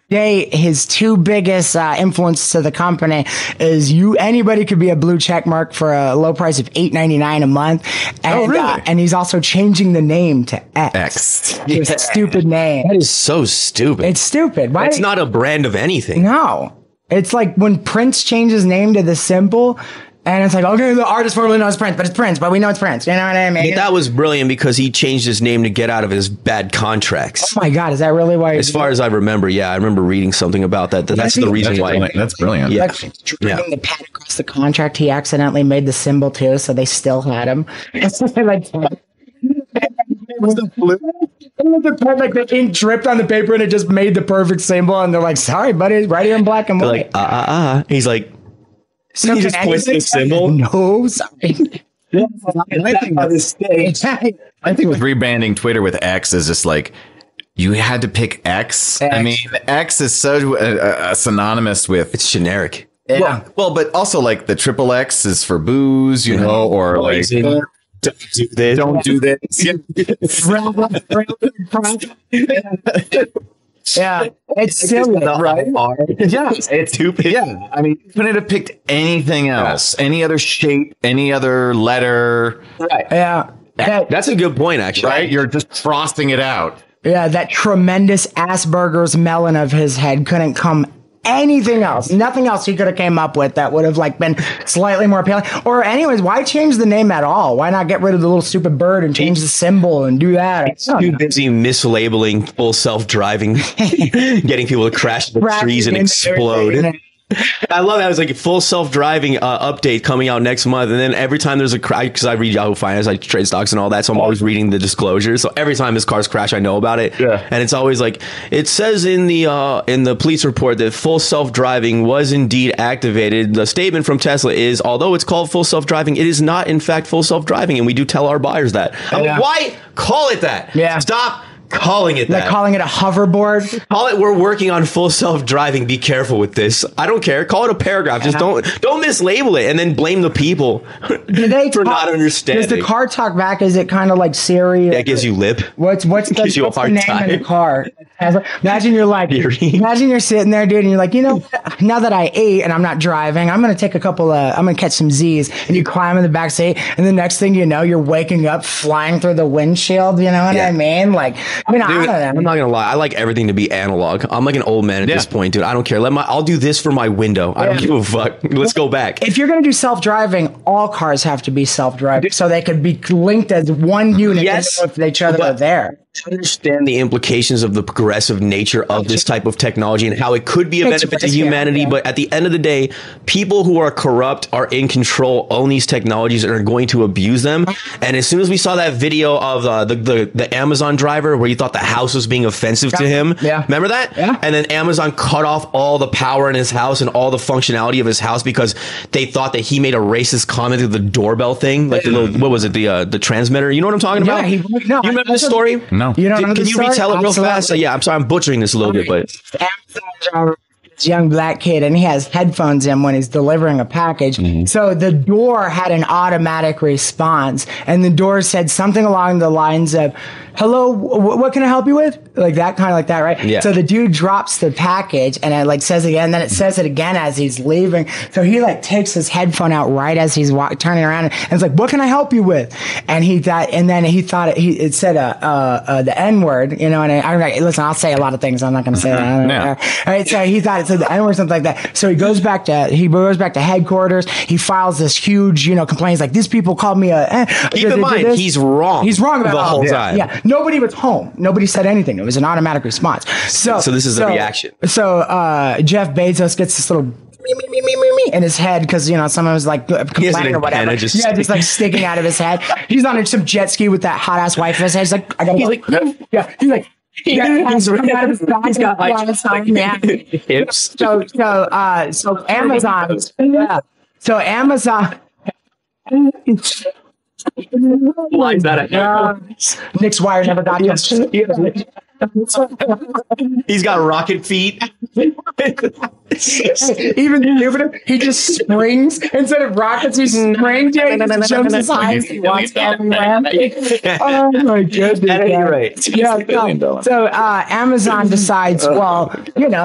today, his two biggest influences to the company is anybody could be a blue check mark for a low price of $8.99 a month. And, really? And he's also changing the name to X. X. It's a stupid name. That is so stupid. It's stupid. Why? It's not a brand of anything. No. It's like when Prince changed his name to the symbol. And it's like, okay, the artist formerly known as Prince, but it's Prince, but we know it's Prince. You know what I mean? But that was brilliant because he changed his name to get out of his bad contracts. Oh my God, is that really why? As far as I remember, yeah, I rember reading something about that. That's the reason why. That's brilliant. Yeah. Driving the pad across the contract, he accidentally made the symbol too, so they still had him. Like the ink dripped on the paper and it just made the perfect symbol. And they're like, "Sorry, buddy, it's right here in black and white." Like, He's like, so he just points to the symbol. No, sorry. I think with rebranding Twitter with X is just like, you had to pick X. I mean, X is so synonymous with... It's generic. Yeah. Well, but also like the triple X is for booze, you know, or like... Don't do this. Yeah, it's silly, right? Yeah, it's stupid. Yeah, I mean, you couldn't have picked anything else, any other shape, any other letter. Right. Yeah. That's a good point, actually. Right? You're just frosting it out. Yeah, that tremendous Asperger's melon of his head couldn't come anything else. Nothing else he could have came up with that would have like been slightly more appealing. Or anyways, why change the name at all? Why not get rid of the little stupid bird and change the symbol and do that? It's too busy mislabeling full self-driving, getting people to crash the trees and explode. I love that. It's like a full self-driving update coming out next month. And then every time there's a crash, because I read Yahoo Finance, I trade stocks and all that. So I'm always reading the disclosures. So every time his cars crash, I know about it. Yeah. And it's always like, it says in the police report that full self-driving was indeed activated. The statement from Tesla is, although it's called full self-driving, it is not in fact full self-driving. And we do tell our buyers that. Like, why call it that? Yeah. Stop calling it that. Like calling it a hoverboard. Call it, we're working on full self-driving. Be careful with this. I don't care. Call it a paragraph. Just don't mislabel it and then blame the people for not understanding. Does the car talk back? Is it kind of like Siri? That gives you lip. What's the name of the car? Imagine you're sitting there, dude, and you're like, you know, now that I ate and I'm not driving, I'm gonna take I'm gonna catch some Z's, and you climb in the back seat, and the next thing you know, you're waking up flying through the windshield. You know what I mean? Like, I mean, dude, I'm not gonna lie. I like everything to be analog. I'm like an old man at this point, dude. I don't care. I'll do this for my window. I don't give a fuck. Let's go back. If you're gonna do self-driving, all cars have to be self-driving, so they could be linked as one unit. Yes, if each other are there. I understand the implications of the progressive nature of this type of technology and how it could be a benefit to humanity. But at the end of the day, people who are corrupt, are in control, own these technologies and are going to abuse them. And as soon as we saw that video of the Amazon driver where you thought the house was being offensive to him, remember that? Yeah. And then Amazon cut off all the power in his house and all the functionality of his house because they thought that he made a racist comment to the doorbell thing, like what was it, the transmitter? You know what I'm talking about? You remember this story? No. You don't know Can you retell it real fast? Yeah, I'm sorry, I'm butchering this a little bit, but Amazon driver, this young black kid, and he has headphones in when he's delivering a package. So the door had an automatic response, and the door said something along the lines of, "Hello, what can I help you with?" Like that, kind of like that, right? Yeah. So the dude drops the package, and it like says it again, and then it says it again as he's leaving. So he like takes his headphone out right as he's turning around, and it's like, "What can I help you with?" And he thought it said the N word, you know. And I'm like, listen, I'll say a lot of things. I'm not going to say that. All right, so he thought it said the N word, something like that. So he goes back to headquarters. He files this huge, complaint. He's like, "These people called me a." Keep in mind, he's wrong. He's wrong about the whole time. Yeah. Nobody was home. Nobody said anything. It was an automatic response. So this is the reaction. So Jeff Bezos gets this little me in his head because someone was like complaining or whatever. Just like sticking out of his head. He's on some jet ski with that hot ass wife in his head. He's like, I gotta. He's like. He's got hips. So Amazon. Yeah. So Amazon. Why is that? Nick's wire never got you. He's got rocket feet. Even stupider, he just springs instead of rockets. He springs and jumps as high as he wants everywhere. Oh my goodness! At any rate, yeah. So Amazon decides, well,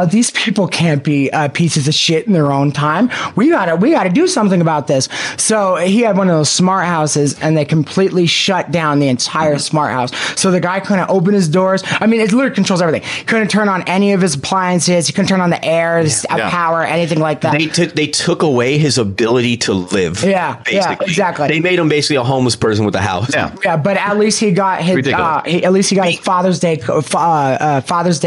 these people can't be pieces of shit in their own time. We gotta do something about this. So he had one of those smart houses, and they completely shut down the entire smart house. So the guy couldn't open his doors. I mean, it literally controls everything. He couldn't turn on any of his appliances. He couldn't turn on the air. power, anything like that. They took away his ability to live. Yeah, basically. Yeah, exactly. They made him basically a homeless person with a house. Yeah, but at least he got his his Father's Day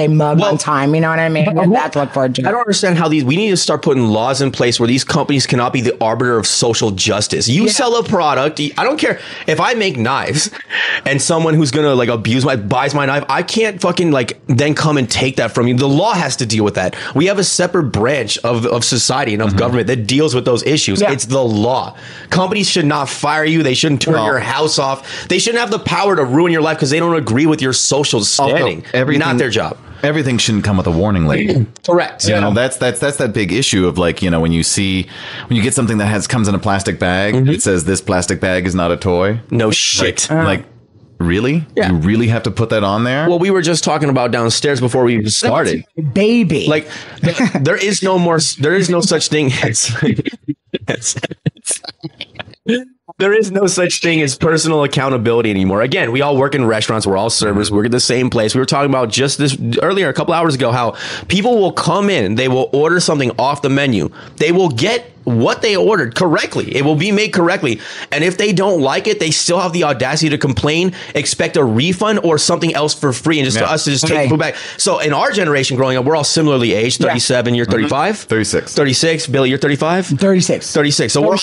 mug on time. You know what I mean? That's what for. I don't understand how we need to start putting laws in place where these companies cannot be the arbiter of social justice. You sell a product. I don't care if I make knives and someone who's gonna like buys my knife. I can't fucking like then come and take that from you. The law has to deal with that. We have a separate branch of society and of government that deals with those issues. Yeah. It's the law. Companies should not fire you. They shouldn't turn your house off. They shouldn't have the power to ruin your life because they don't agree with your social standing. Not their job. Everything shouldn't come with a warning label. Correct. You know, that's that big issue of like, you know, when you get something that comes in a plastic bag, it says this plastic bag is not a toy. No shit. Like really? Yeah. You really have to put that on there? Well, we were just talking about downstairs before we even started. Baby. Like there is no such thing as there is no such thing as personal accountability anymore. Again, we all work in restaurants. We're all servers. We work at the same place. We were talking about just this earlier, a couple hours ago, how people will come in, they will order something off the menu. They will get what they ordered correctly. It will be made correctly. And if they don't like it, they still have the audacity to complain, expect a refund or something else for free, and just to us to just take food back. So in our generation growing up, we're all similarly aged, 37, you're 35? 36. 36. Billy, you're 35? 36. 36. So we're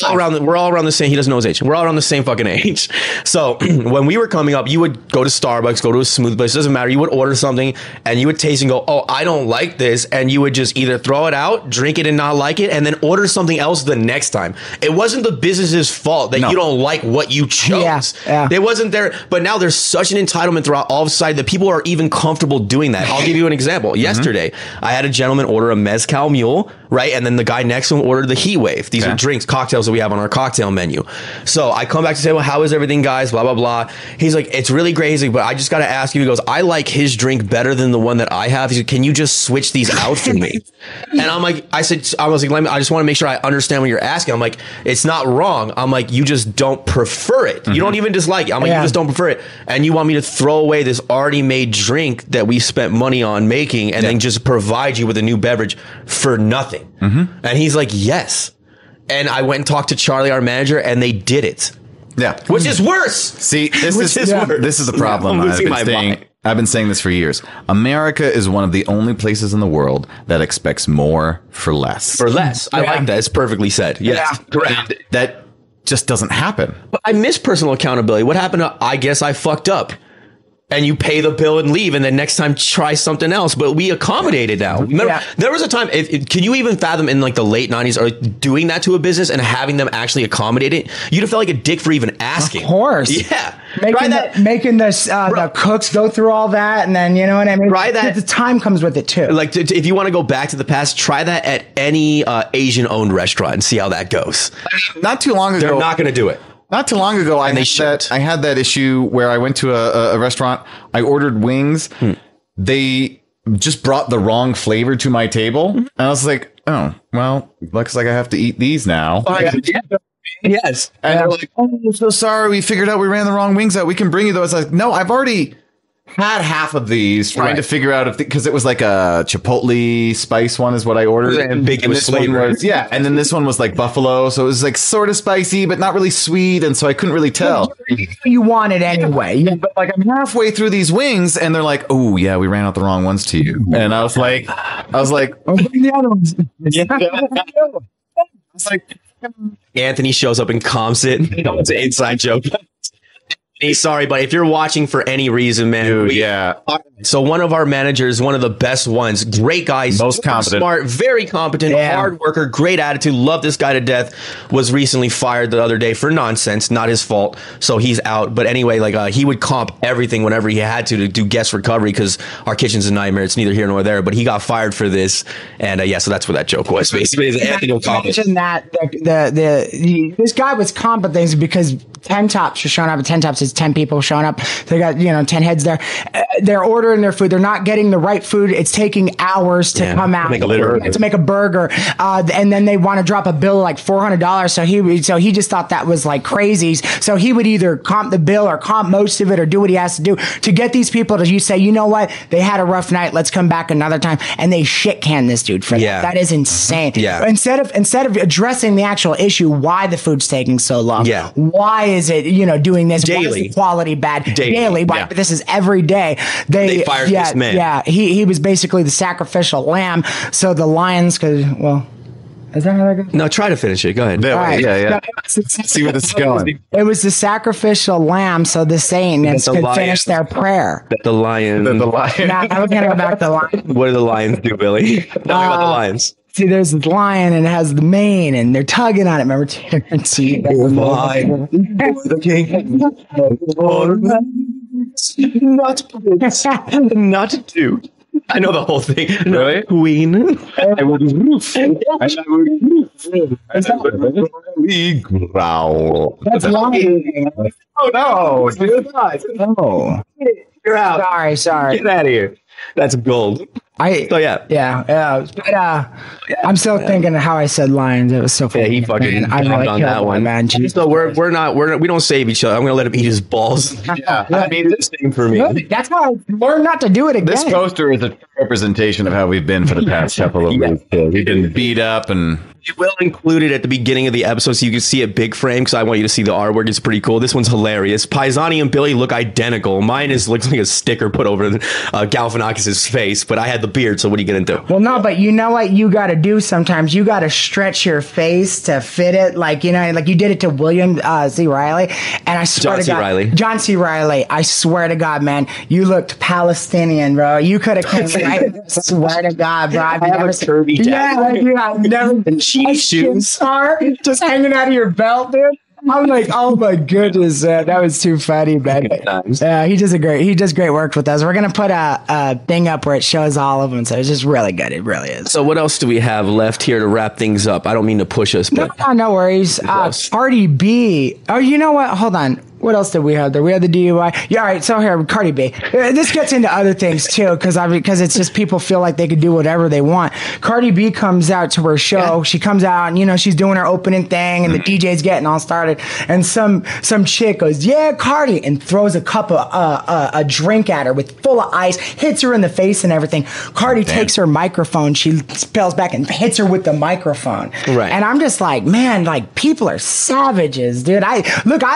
all around the same, he doesn't know his age. We're all around the same fucking age. So when we were coming up, you would go to Starbucks, go to a smoothie place, doesn't matter. You would order something and you would taste and go, oh, I don't like this. And you would just either throw it out, drink it and not like it, and then order something else the next time. It wasn't the business's fault that you don't like what you chose. It wasn't there. But now there's such an entitlement throughout all of society that people are even comfortable doing that. I'll give you an example. Yesterday, I had a gentleman order a Mezcal Mule, right? And then the guy next to him ordered the Heat Wave. These are drinks, cocktails that we have on our cocktail menu. So I come back to say, well, how is everything, guys? Blah, blah, blah. He's like, it's really great. He's like, but I just got to ask you. He goes, I like his drink better than the one that I have. He's like, can you just switch these out for me? And I'm like, I just want to make sure I understand what you're asking. I'm like, it's not wrong. I'm like, you just don't prefer it. You don't even dislike it. I'm like, you just don't prefer it. And you want me to throw away this already made drink that we spent money on making and then just provide you with a new beverage for nothing. And he's like, yes. And I went and talked to Charlie, our manager, and they did it. Yeah. Which is worse. See, this is a problem. I've been saying this for years. America is one of the only places in the world that expects more for less. For less. I like that. It's perfectly said. Yes. Yeah. Correct. That just doesn't happen. But I miss personal accountability. What happened to, I guess I fucked up. And you pay the bill and leave, and then next time try something else. But we accommodated now. Remember, there was a time. Can you even fathom in like the late 90s or doing that to a business and having them actually accommodate it? You'd have felt like a dick for even asking. Of course, yeah. Making the cooks go through all that, and then you know what I mean. Try that. The time comes with it too. Like if you want to go back to the past, try that at any Asian-owned restaurant and see how that goes. Not too long ago, they're not going to do it. Not too long ago, I had that issue where I went to a restaurant. I ordered wings. They just brought the wrong flavor to my table. And I was like, oh, well, looks like I have to eat these now. Oh, yeah. Yes. And they're like, oh, I'm so sorry. We figured out we ran the wrong wings out. We can bring you those. I was like, no, I've already had half of these trying to figure out because it was like a chipotle spice one is what I ordered. Ambiguous flavor. And then this one was like buffalo. So it was like sort of spicy, but not really sweet. And so I couldn't really tell. You want it anyway. Yeah, but like I'm halfway through these wings and they're like, oh yeah, we ran out the wrong ones to you. And I was like, oh, bring the other ones. I was like, Anthony shows up and comms it. It's an inside joke. Sorry, but if you're watching for any reason, man. Dude, So one of our managers, one of the best ones, great guy, most competent, smart, very competent, hard worker, great attitude, love this guy to death, was recently fired the other day for nonsense, not his fault. So he's out. But anyway, like he would comp everything whenever he had to do guest recovery because our kitchen's a nightmare. It's neither here nor there. But he got fired for this, and so that's what that joke was. Basically, imagine that this guy was competent because 10 Tops are showing up. 10 Tops is 10 people showing up. They got, 10 heads there. They're ordering their food. They're not getting the right food. It's taking hours to come out to make a burger. And then they want to drop a bill of like $400. So he just thought that was like crazy. So he would either comp the bill or comp most of it or do what he has to do to get these people to say, you know what? They had a rough night. Let's come back another time. And they shit can this dude for that. That is insane. Yeah. Instead of addressing the actual issue, why the food's taking so long. Yeah. Why is it, doing this? Daily. Why is the quality bad? Daily. Why? But this is every day. They fired this man. Yeah. He was basically the sacrificial lamb. So the lions is that how that goes? No, try to finish it. Go ahead. Right. Yeah. See where this is going. It was the sacrificial lamb, so the Satanists could finish their prayer. The lion. Now, I was going to go back to the lion. What do the lions do, Billy? Tell me about the lions. See, there's this lion and it has the mane and they're tugging on it. Remember? Not two. I know the whole thing. Really? Queen. I will growl. That's lying. Oh no! Oh, you're out. Sorry. Get out of here. That's gold. I'm still thinking of how I said lions. It was so funny. Yeah, he fucking jumped on that one. Man. So we don't save each other. I'm gonna let him eat his balls. Yeah, I mean, this thing for me. That's how I learned not to do it again. This poster is a representation of how we've been for the past couple of weeks. We've been beat up and. We will include it at the beginning of the episode so you can see it big frame because I want you to see the artwork. It's pretty cool. This one's hilarious. Paisani and Billy look identical. Mine looks like a sticker put over Galifianakis' face, but I had the beard, so what are you going to do? Well, no, but you know what you got to do sometimes? You got to stretch your face to fit it. Like you did it to William C. Riley. And I swear to God. John C. Riley. I swear to God, man, you looked Palestinian, bro. You could have come right. I swear to God, bro. I've never seen a curvy I've never been cheap shoes just hanging out of your belt, dude. I'm like, oh my goodness, that was too funny, man. Yeah, he does great work with us. We're gonna put a thing up where it shows all of them, so it's just really good. It really is. So what else do we have left here to wrap things up? I don't mean to push us, but no worries. Cardi B. Oh, you know what? Hold on. What else did we have there? We had the DUI. Yeah, all right. So here, Cardi B. This gets into other things too, because it's just people feel like they can do whatever they want. Cardi B comes out to her show. Yeah. She comes out and she's doing her opening thing, and the DJ's getting all started. And some chick goes, "Yeah, Cardi," and throws a cup of a drink at her with full of ice, hits her in the face and everything. Cardi takes her microphone. She spells back and hits her with the microphone. Right. And I'm just like, man, like people are savages, dude. I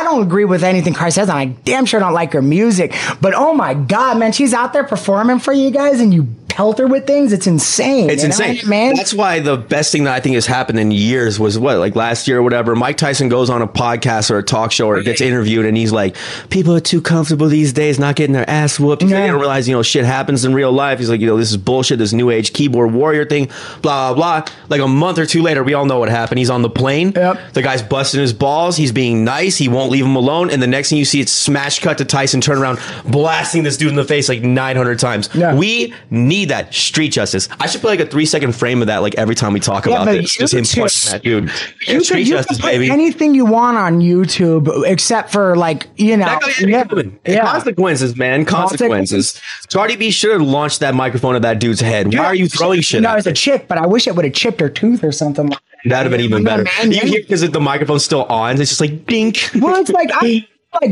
don't agree with anything Cardi says, and I damn sure don't like her music, but oh my God, man, she's out there performing for you guys and you pelt her with things. It's insane. It's insane, man. That's why the best thing that I think has happened in years was like last year or whatever. Mike Tyson goes on a podcast or a talk show or gets interviewed and he's like, people are too comfortable these days not getting their ass whooped. They don't realize, shit happens in real life. He's like, this is bullshit, this new age keyboard warrior thing, blah, blah, blah. Like a month or two later, we all know what happened. He's on the plane. Yep. The guy's busting his balls. He's being nice. He won't leave him alone. And the next thing you see, it's smash cut to Tyson turn around, blasting this dude in the face like 900 times. Yeah. We need that street justice. I should put like a 3-second frame of that like every time we talk about this. Just him punching that dude. Street justice, baby. Anything you want on YouTube except for like, consequences, man. Consequences. Cardi B should have launched that microphone at that dude's head. Why are you throwing shit at it's a chick, but I wish it would have chipped her tooth or something like that. That'd have been even better. You hear because the microphone's still on. It's just like dink. Well, it's like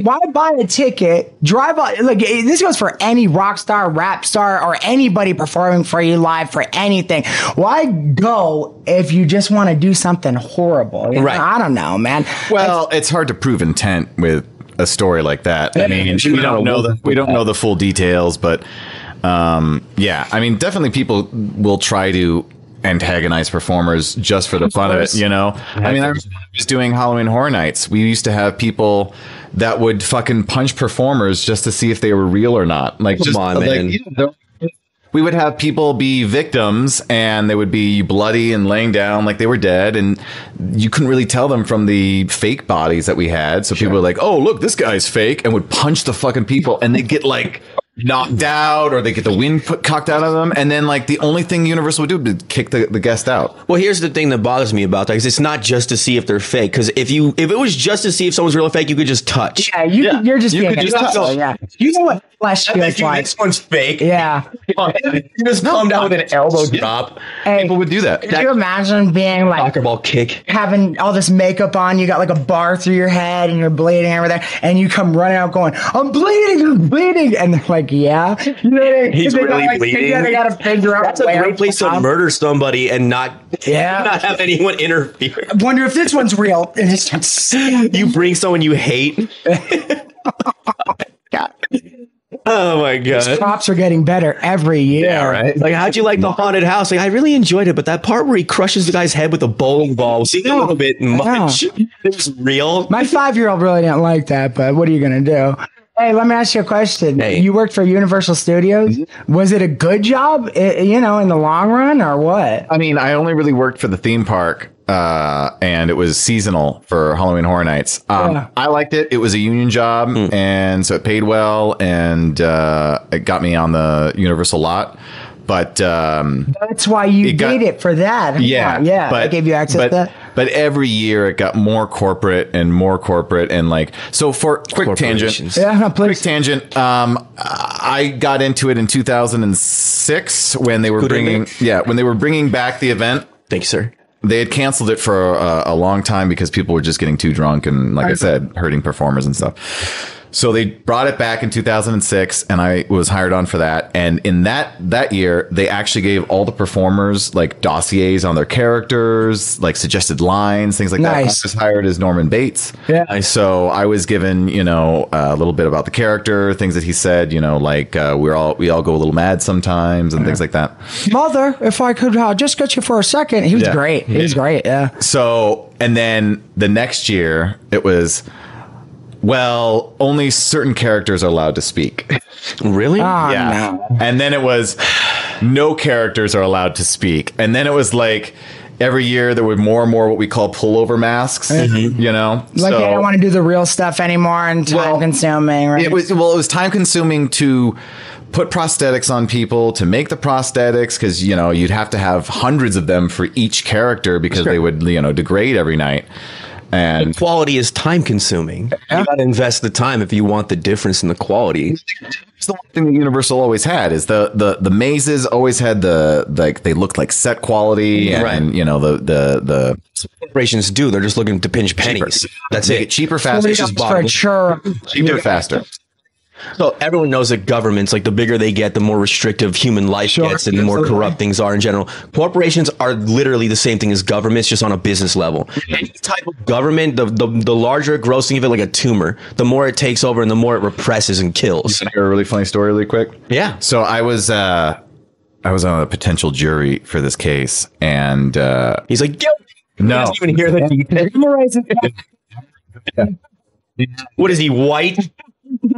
why buy a ticket, drive on, like this goes for any rock star, rap star, or anybody performing for you live for anything. Why go if you just want to do something horrible? Right. I don't know, man. Well, it's hard to prove intent with a story like that. I mean, we don't know the full details, but I mean, definitely people will try to antagonize performers just for the fun of it, I mean, I was doing Halloween Horror Nights. We used to have people that would fucking punch performers just to see if they were real or not. Like, come on, man. We would have people be victims and they would be bloody and laying down like they were dead, and you couldn't really tell them from the fake bodies that we had. So people were like, "Oh, look, this guy's fake," and would punch the fucking people, and they'd get like knocked out or they get the wind cocked out of them. And then like the only thing Universal would do would be kick the guest out. Well, here's the thing that bothers me about that, because it's not just to see if they're fake. Because if it was just to see if someone's real or fake, you could just touch. Yeah, you're just being touch. Yeah, you know what flesh feels like. This one's fake. Yeah, you just come down with an elbow drop. Hey, people would do that. Could you imagine being like soccer ball kick, having all this makeup on? You got like a bar through your head, and you're bleeding everything, and you come running out going, "I'm bleeding," and they're like, "Yeah." He's really bleeding. They gotta figure out. That's a great place to murder somebody and not have anyone interfere. I wonder if this one's real. And it starts. You bring someone you hate. God. Oh my god! These props are getting better every year. Yeah, right. Like, how'd you like the haunted house? Like, I really enjoyed it, but that part where he crushes the guy's head with a bowling ball was a little bit much. It was real. My 5-year-old really didn't like that, but what are you gonna do? Hey, let me ask you a question. Hey. You worked for Universal Studios. Mm-hmm. Was it a good job, in the long run, or what? I mean, I only really worked for the theme park, and it was seasonal for Halloween Horror Nights. I liked it. It was a union job, and so it paid well, and it got me on the Universal lot. But that's why you did it for that. Yeah. But, I gave you access to that. But every year it got more corporate, and like, so for quick tangent. Yeah, please. Quick tangent. I got into it in 2006 when they were bringing back the event. Thank you, sir. They had canceled it for a long time because people were just getting too drunk and, like I said, hurting performers and stuff. So they brought it back in 2006, and I was hired on for that. And in that year, they actually gave all the performers like dossiers on their characters, like suggested lines, things like that. I was hired as Norman Bates. Yeah. So I was given, a little bit about the character, things that he said, like we all go a little mad sometimes and things like that. Mother, if I could just get you for a second. He was great. He was great. Yeah. So, and then the next year it was, well, only certain characters are allowed to speak. Really? Yeah. No. And then it was no characters are allowed to speak. And then it was like every year there were more and more what we call pullover masks, Like they don't want to do the real stuff anymore and time consuming, right? It was time consuming to put prosthetics on people, to make the prosthetics, because, you'd have to have hundreds of them for each character because they would, degrade every night. And quality is time consuming. You got to invest the time if you want the difference in the quality. It's the one thing that Universal always had is the mazes always had they looked like set quality, and the corporations do. They're just looking to pinch pennies. Cheaper. That's it. Cheaper, faster. Cheaper, faster. So everyone knows that governments, like the bigger they get, the more restrictive human life gets and the more corrupt things are in general. Corporations are literally the same thing as governments, just on a business level. Any type of government, the larger it grows, think of it like a tumor. The more it takes over and the more it represses and kills. Can I hear a really funny story really quick? Yeah. So I was on a potential jury for this case, and he's like, guilty. No. He doesn't even hear the details. What is he, white?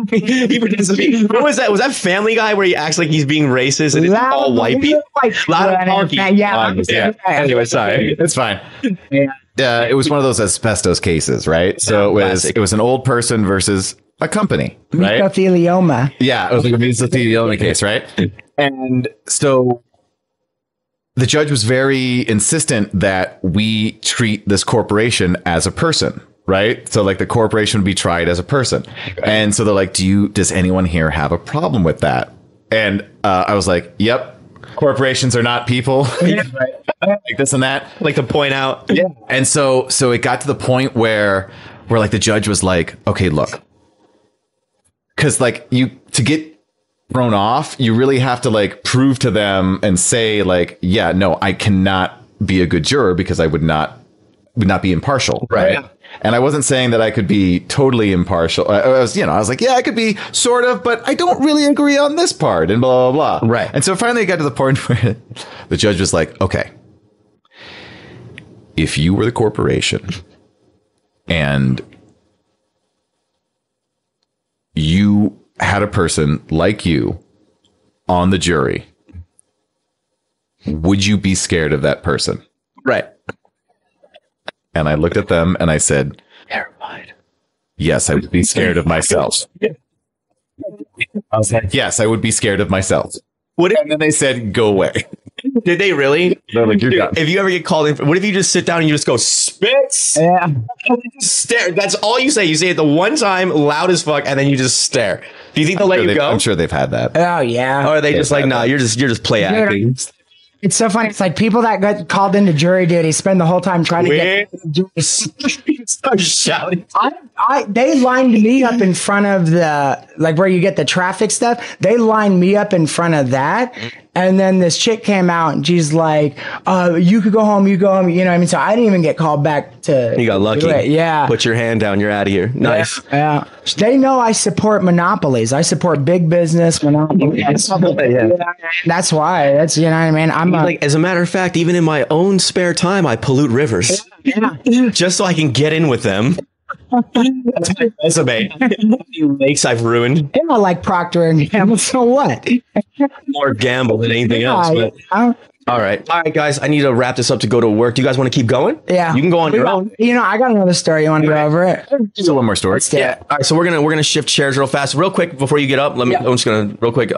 He pretends to be. What was that? Was that Family Guy where he acts like he's being racist and it's all white people? Loud and honky. Yeah. Anyway, sorry. It's fine. It was one of those asbestos cases, right? So it was an old person versus a company, right? Mesothelioma. Yeah, it was like a mesothelioma case, right? And so the judge was very insistent that we treat this corporation as a person. Right. So like the corporation would be tried as a person. And so they're like, does anyone here have a problem with that? And I was like, yep. Corporations are not people. Like this and that. Like to point out. Yeah. And so it got to the point where like the judge was like, okay, look, because like to get thrown off, you really have to like prove to them and say like, yeah, no, I cannot be a good juror because I would not be impartial. Right. Yeah. And I wasn't saying that I could be totally impartial. I was like, yeah, I could be sort of, but I don't really agree on this part and blah, blah, blah. Right. And so finally it got to the point where the judge was like, okay, if you were the corporation and you had a person like you on the jury, would you be scared of that person? Right. And I looked at them and I said, terrified. Yes, I would be scared of myself. I was like, yes, I would be scared of myself. And then they said, go away. Did they really? They're like, Dude, if you ever get called in, what if you just sit down and you just go, Spitz? Yeah. Stare. That's all you say. You say it the one time, loud as fuck, and then you just stare. Do you think they'll let you go? I'm sure they've had that. Oh yeah. Or are they just like, nah, you're just play acting? It's so funny. It's like people that got called into jury duty spend the whole time trying to get start shouting. They lined me up in front of the, like where you get the traffic stuff. They lined me up in front of that. And then this chick came out and she's like, you could go home, you go home. You know what I mean? So I didn't even get called back to. You got lucky. Yeah. Put your hand down. You're out of here. Nice. Yeah. They know I support monopolies. I support big business monopolies. Yeah. That's why. That's, you know what I mean? I'm like, as a matter of fact, even in my own spare time, I pollute rivers. Yeah. Just so I can get in with them. That's my resume. Lakes I've ruined. Yeah, like Procter and Gamble. So what? More gamble than anything else. But. All right, guys. I need to wrap this up to go to work. Do you guys want to keep going? Yeah, you can go on your own. You know, I got another story. You want to go over it? Just one more story. Yeah. All right, so we're gonna shift chairs real fast, real quick before you get up. I'm just gonna real quick.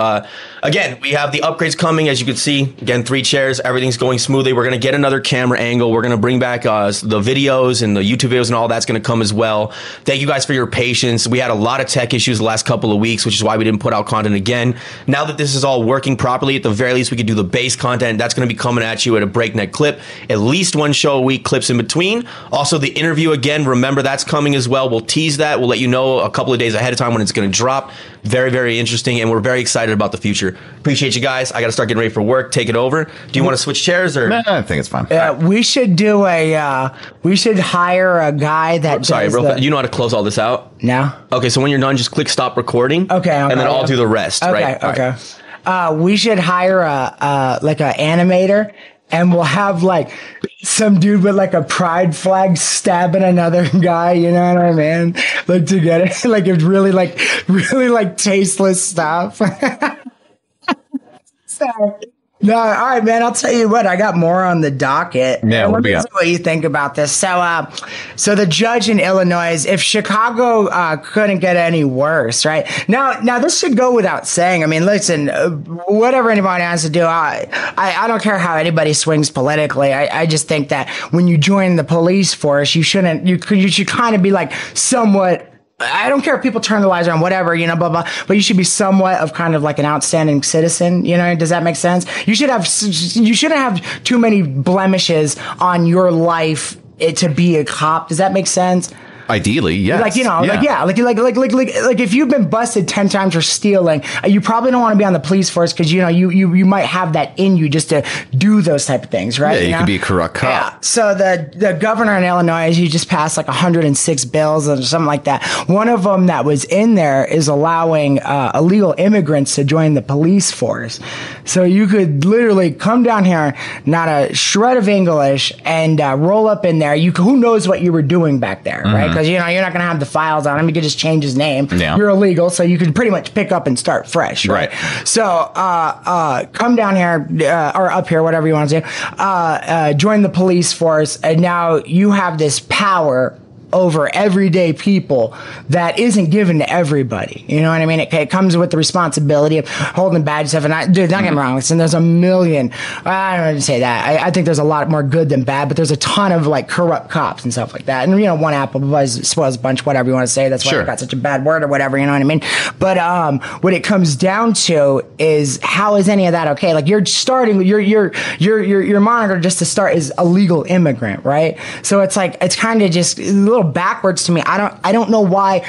Again, we have the upgrades coming, as you can see. Again, 3 chairs. Everything's going smoothly. We're gonna get another camera angle. We're gonna bring back the videos and the YouTube videos and all that's gonna come as well. Thank you guys for your patience. We had a lot of tech issues the last couple of weeks, which is why we didn't put out content again. Now that this is all working properly, at the very least, we could do the base content. That's gonna be coming at you at a breakneck clip, at least one show a week, clips in between. Also, the interview, again, remember that's coming as well. We'll tease that. We'll let you know a couple of days ahead of time when it's going to drop. Very, very interesting, and we're very excited about the future. Appreciate you guys. I got to start getting ready for work. Take it over. Do you want to switch chairs? Or no, I think it's fine. We should do we should hire a guy that sorry, you know how to close all this out? No. Okay, so when you're done, just click stop recording. Okay. And then I'll do the rest, right? Okay. We should hire an animator. And we'll have like some dude with like a pride flag stabbing another guy, you know what I mean? Like to get it, like it's really like tasteless stuff. So, no, all right, man. I'll tell you what. I got more on the docket. Yeah, let me see what you think about this. So the judge in Illinois, if Chicago couldn't get any worse, right? Now this should go without saying. I mean, listen, whatever anybody has to do, I don't care how anybody swings politically. I just think that when you join the police force, you should kind of be like somewhat. I don't care if people turn the lights on, whatever, you know, blah, blah, but you should be somewhat of kind of like an outstanding citizen, you know, does that make sense? You shouldn't have too many blemishes on your life to be a cop. Does that make sense? Ideally, yes. Like, you know, like if you've been busted 10 times for stealing, you probably don't want to be on the police force because, you know, you might have that in you just to do those type of things, right? Yeah, you could be a corrupt cop. Yeah. So the governor in Illinois, he just passed like 106 bills or something like that. One of them that was in there is allowing illegal immigrants to join the police force. So you could literally come down here, not a shred of English, and roll up in there. Who knows what you were doing back there, right? Because, you know, you're not going to have the files on him. You could just change his name. Yeah. You're illegal, so you can pretty much pick up and start fresh, right? So come down here, or up here, whatever you want to do, join the police force, and now you have this power over everyday people that isn't given to everybody. You know what I mean? It comes with the responsibility of holding badge stuff. And dude, don't get me wrong. Listen, there's a million. I don't know to say that. I think there's a lot more good than bad, but there's a ton of like corrupt cops and stuff like that. And you know, one apple spoils a bunch, whatever you want to say. That's why I got such a bad word or whatever. You know what I mean? But what it comes down to is how is any of that okay? Like you're starting your moniker just to start is illegal immigrant, right? So it's like it's kind of just a little backwards to me. I don't know why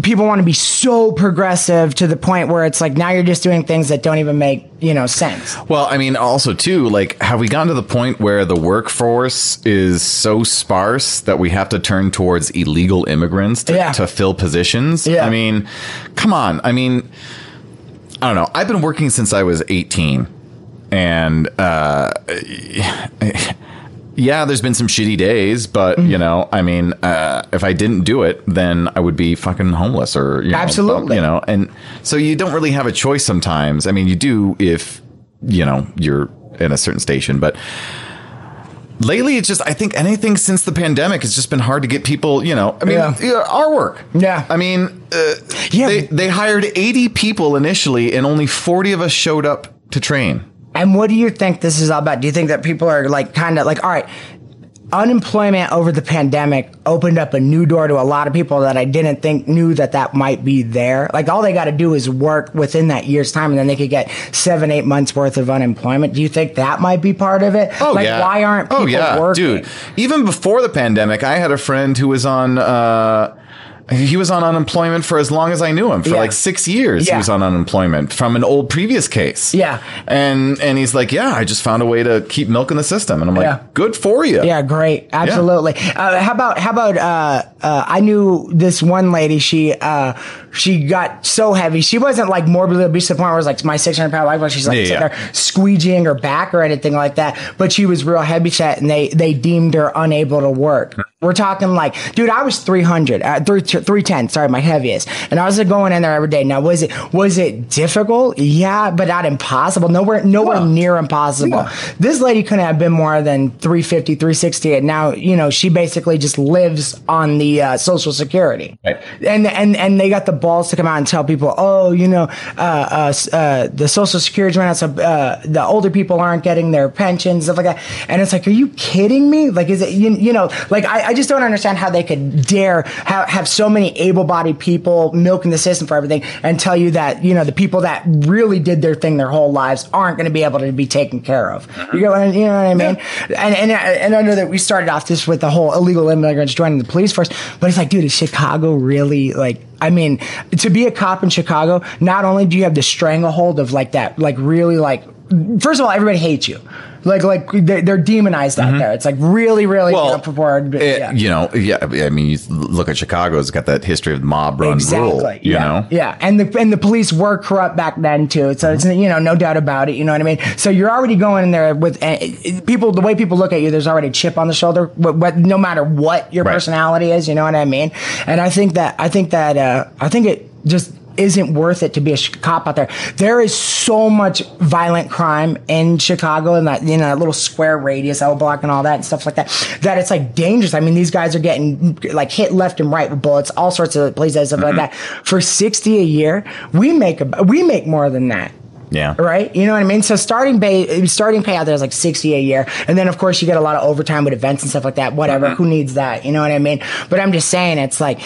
people want to be so progressive to the point where it's like now you're just doing things that don't even make, you know, sense. Well, I mean, also too, like, have we gotten to the point where the workforce is so sparse that we have to turn towards illegal immigrants to fill positions? Yeah. I mean, come on. I mean, I don't know. I've been working since I was 18, and yeah, there's been some shitty days, but you know, I mean, if I didn't do it, then I would be fucking homeless or, you know, absolutely, you know, and so you don't really have a choice sometimes. I mean, you do if, you know, you're in a certain station, but lately, it's just, I think anything since the pandemic has just been hard to get people, I mean, our work. Yeah. I mean, they hired 80 people initially and only 40 of us showed up to train. And what do you think this is all about? Do you think that people are like kind of like, all right, unemployment over the pandemic opened up a new door to a lot of people that I didn't think knew that might be there. Like all they got to do is work within that year's time and then they could get 7-8 months worth of unemployment. Do you think that might be part of it? Oh, like, yeah. Why aren't people working? Dude, even before the pandemic, I had a friend who was on, he was on unemployment for as long as I knew him. For like 6 years, he was on unemployment from an old previous case. Yeah. And he's like, I just found a way to keep milking the system. And I'm like, good for you. Yeah, great. Absolutely. Yeah. How about I knew this one lady, she got so heavy. She wasn't like morbidly obese to the point where it was like my 600-pound wife, where she's like sitting there squeegeeing her back or anything like that. But she was real heavy set and they deemed her unable to work. We're talking like, dude, I was 310, sorry, my heaviest. And I was going in there every day. Now, was it difficult? Yeah, but not impossible. Nowhere near impossible. Yeah. This lady couldn't have been more than 350, 360. And now, she basically just lives on the Social Security. Right. And they got the balls to come out and tell people, the Social Security went out, so the older people aren't getting their pensions, stuff like that. And it's like, are you kidding me? Like, is it, like, I just don't understand how they could dare have so many able-bodied people milking the system for everything and tell you that, the people that really did their thing their whole lives aren't going to be able to be taken care of. You know what I mean? Yeah. And I know that we started off this with the whole illegal immigrants joining the police force, but it's like, dude, is Chicago really like, I mean, to be a cop in Chicago, not only do you have the stranglehold of like that, like really like, first of all, everybody hates you. Like they're demonized out there. It's like really, really prepared. I mean, you look at Chicago; it's got that history of mob run rule. You know, and the police were corrupt back then too. So it's no doubt about it. You know what I mean? So you're already going in there with people. The way people look at you, there's already a chip on the shoulder. No matter what your personality is, you know what I mean? And I think it just isn't worth it to be a cop out there. There is so much violent crime in Chicago and that, that little square radius, L block and all that and stuff like that, that it's like dangerous. I mean, these guys are getting like hit left and right with bullets, all sorts of places, stuff like that. For $60 a year, we make more than that. Yeah. Right. You know what I mean? So starting pay out there is like $60 a year. And then of course you get a lot of overtime with events and stuff like that. Whatever. Who needs that? You know what I mean? But I'm just saying it's like,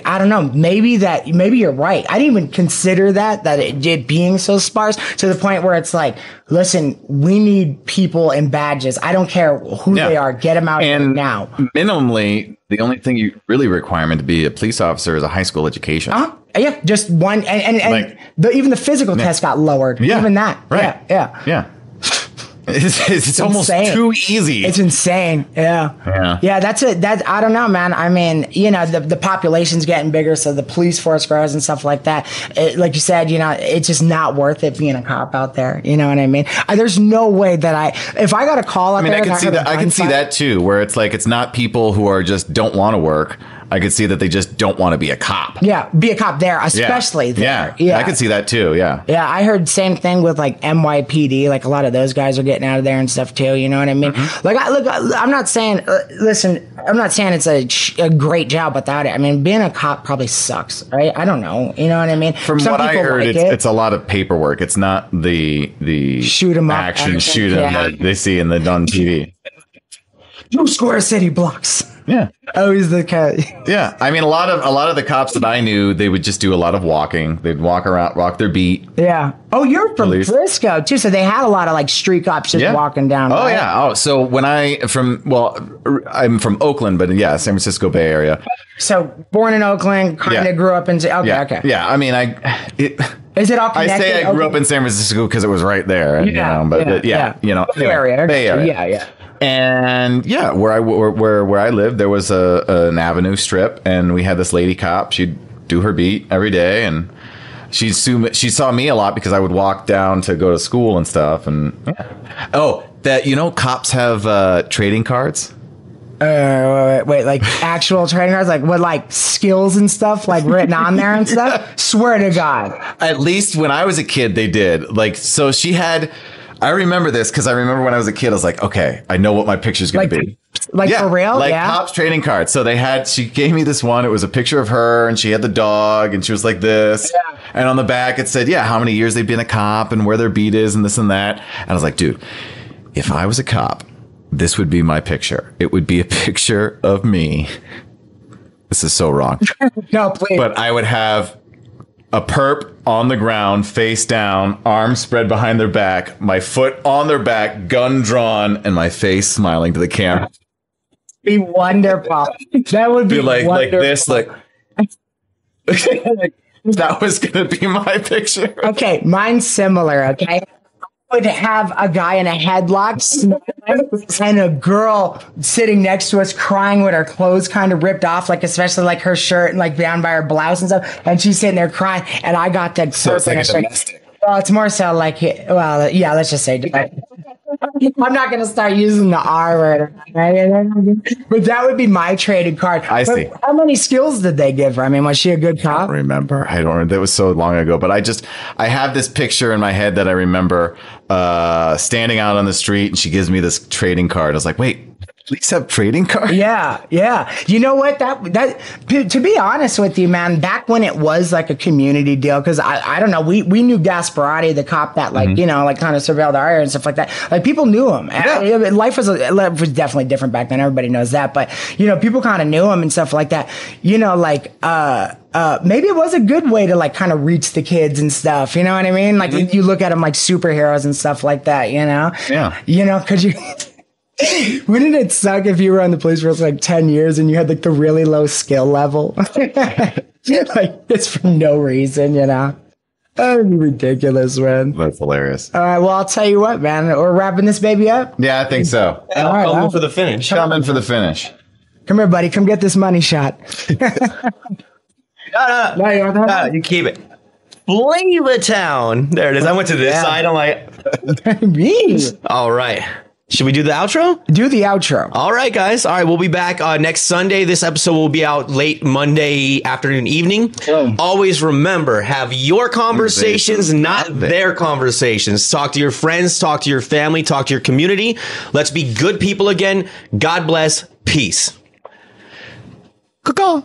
I don't know. Maybe you're right. I didn't even consider that it being so sparse to the point where it's like, listen, we need people in badges. I don't care who they are. Get them out here now. Minimally, the only thing you really requirement to be a police officer is a high school education. Yeah, just one, and even the physical test got lowered. Yeah, even that. Right. Yeah. It's almost too easy. It's insane. Yeah. That's it. I don't know, man. I mean, the population's getting bigger, so the police force grows and stuff like that. Like you said, it's just not worth it being a cop out there. You know what I mean? There's no way that if I got a call out there, I can see that too, where it's like it's not people who are just don't want to work. I could see that they just don't want to be a cop. Yeah, be a cop there, especially there. Yeah, I could see that too, yeah. Yeah, I heard same thing with like NYPD, like a lot of those guys are getting out of there and stuff too, you know what I mean? Like, I'm not saying, I'm not saying it's a great job without it. I mean, being a cop probably sucks, right? I don't know, you know what I mean? From what I heard, it's a lot of paperwork. It's not the shoot 'em up action shoot 'em that they see on TV. 2 square city blocks. Yeah. Oh, he's the cat. Yeah. I mean, a lot of the cops that I knew, they would just do a lot of walking. They'd walk around, walk their beat. Yeah. Oh, you're from Frisco too. So they had a lot of like street cops just walking down. Oh, right? Yeah. Oh, so I'm from Oakland, but San Francisco Bay Area. So born in Oakland, kind of grew up in, okay. Yeah. I mean, is it all connected? I say I grew up in San Francisco because it was right there. Bay Area. Bay Area. Yeah. And where I lived, there was an avenue strip, and we had this lady cop. She'd do her beat every day, and she saw me a lot because I would walk down to go to school and stuff. And cops have trading cards. Wait, like actual trading cards, like what, like skills and stuff, like written on there and stuff. Swear to God. At least when I was a kid, they did. Like, so she had. I remember this because I remember when I was a kid, I was like, okay, I know what my picture's going to be. Like for real? Like Cops trading cards. So she gave me this one. It was a picture of her and she had the dog and she was like this. Yeah. And on the back it said, how many years they've been a cop and where their beat is and this and that. And I was like, dude, if I was a cop, this would be my picture. It would be a picture of me. This is so wrong. No, please. But I would have a perp on the ground, face down, arms spread behind their back, my foot on their back, gun drawn, and my face smiling to the camera. Be wonderful. That would be like wonderful. this, like that was gonna be my picture. Okay, mine's similar. Okay, I would have a guy in a headlock and a girl sitting next to us crying with her clothes kind of ripped off, like especially like her shirt and like down by her blouse and stuff, and she's sitting there crying, and I got that. So it's like a domestic. Well, it's more so like, well, yeah, let's just say. I'm not going to start using the R word, right? But that would be my traded card. I see. How many skills did they give her? I mean, was she a good cop? I don't remember. That was so long ago. But I have this picture in my head that I remember standing out on the street, and she gives me this trading card. I was like, wait. Police have trading cards? Yeah. You know what? That to be honest with you, man, back when it was like a community deal, because I don't know, we knew Gasparati, the cop that like, like kind of surveilled our area and stuff like that. Like people knew him. Yeah. Life was definitely different back then. Everybody knows that. But, people kind of knew him and stuff like that. Maybe it was a good way to like kind of reach the kids and stuff. You know what I mean? Like you look at them like superheroes and stuff like that, Yeah. Because wouldn't it suck if you were on the police force like 10 years and you had like the really low skill level? Like it's for no reason, That would be ridiculous, man. That's hilarious. All right, well, I'll tell you what, man. We're wrapping this baby up. Yeah, I think so. Come in for the finish. Come in for the finish. Come here, buddy. Come get this money shot. No, you keep it. Flavor-town. There it is. I went to this side. I'm like, me. All right. Should we do the outro? Do the outro. All right, guys. All right, we'll be back next Sunday. This episode will be out late Monday afternoon, evening. Always remember, have your conversations, not their conversations. Talk to your friends, talk to your family, talk to your community. Let's be good people again. God bless. Peace. Caw-caw.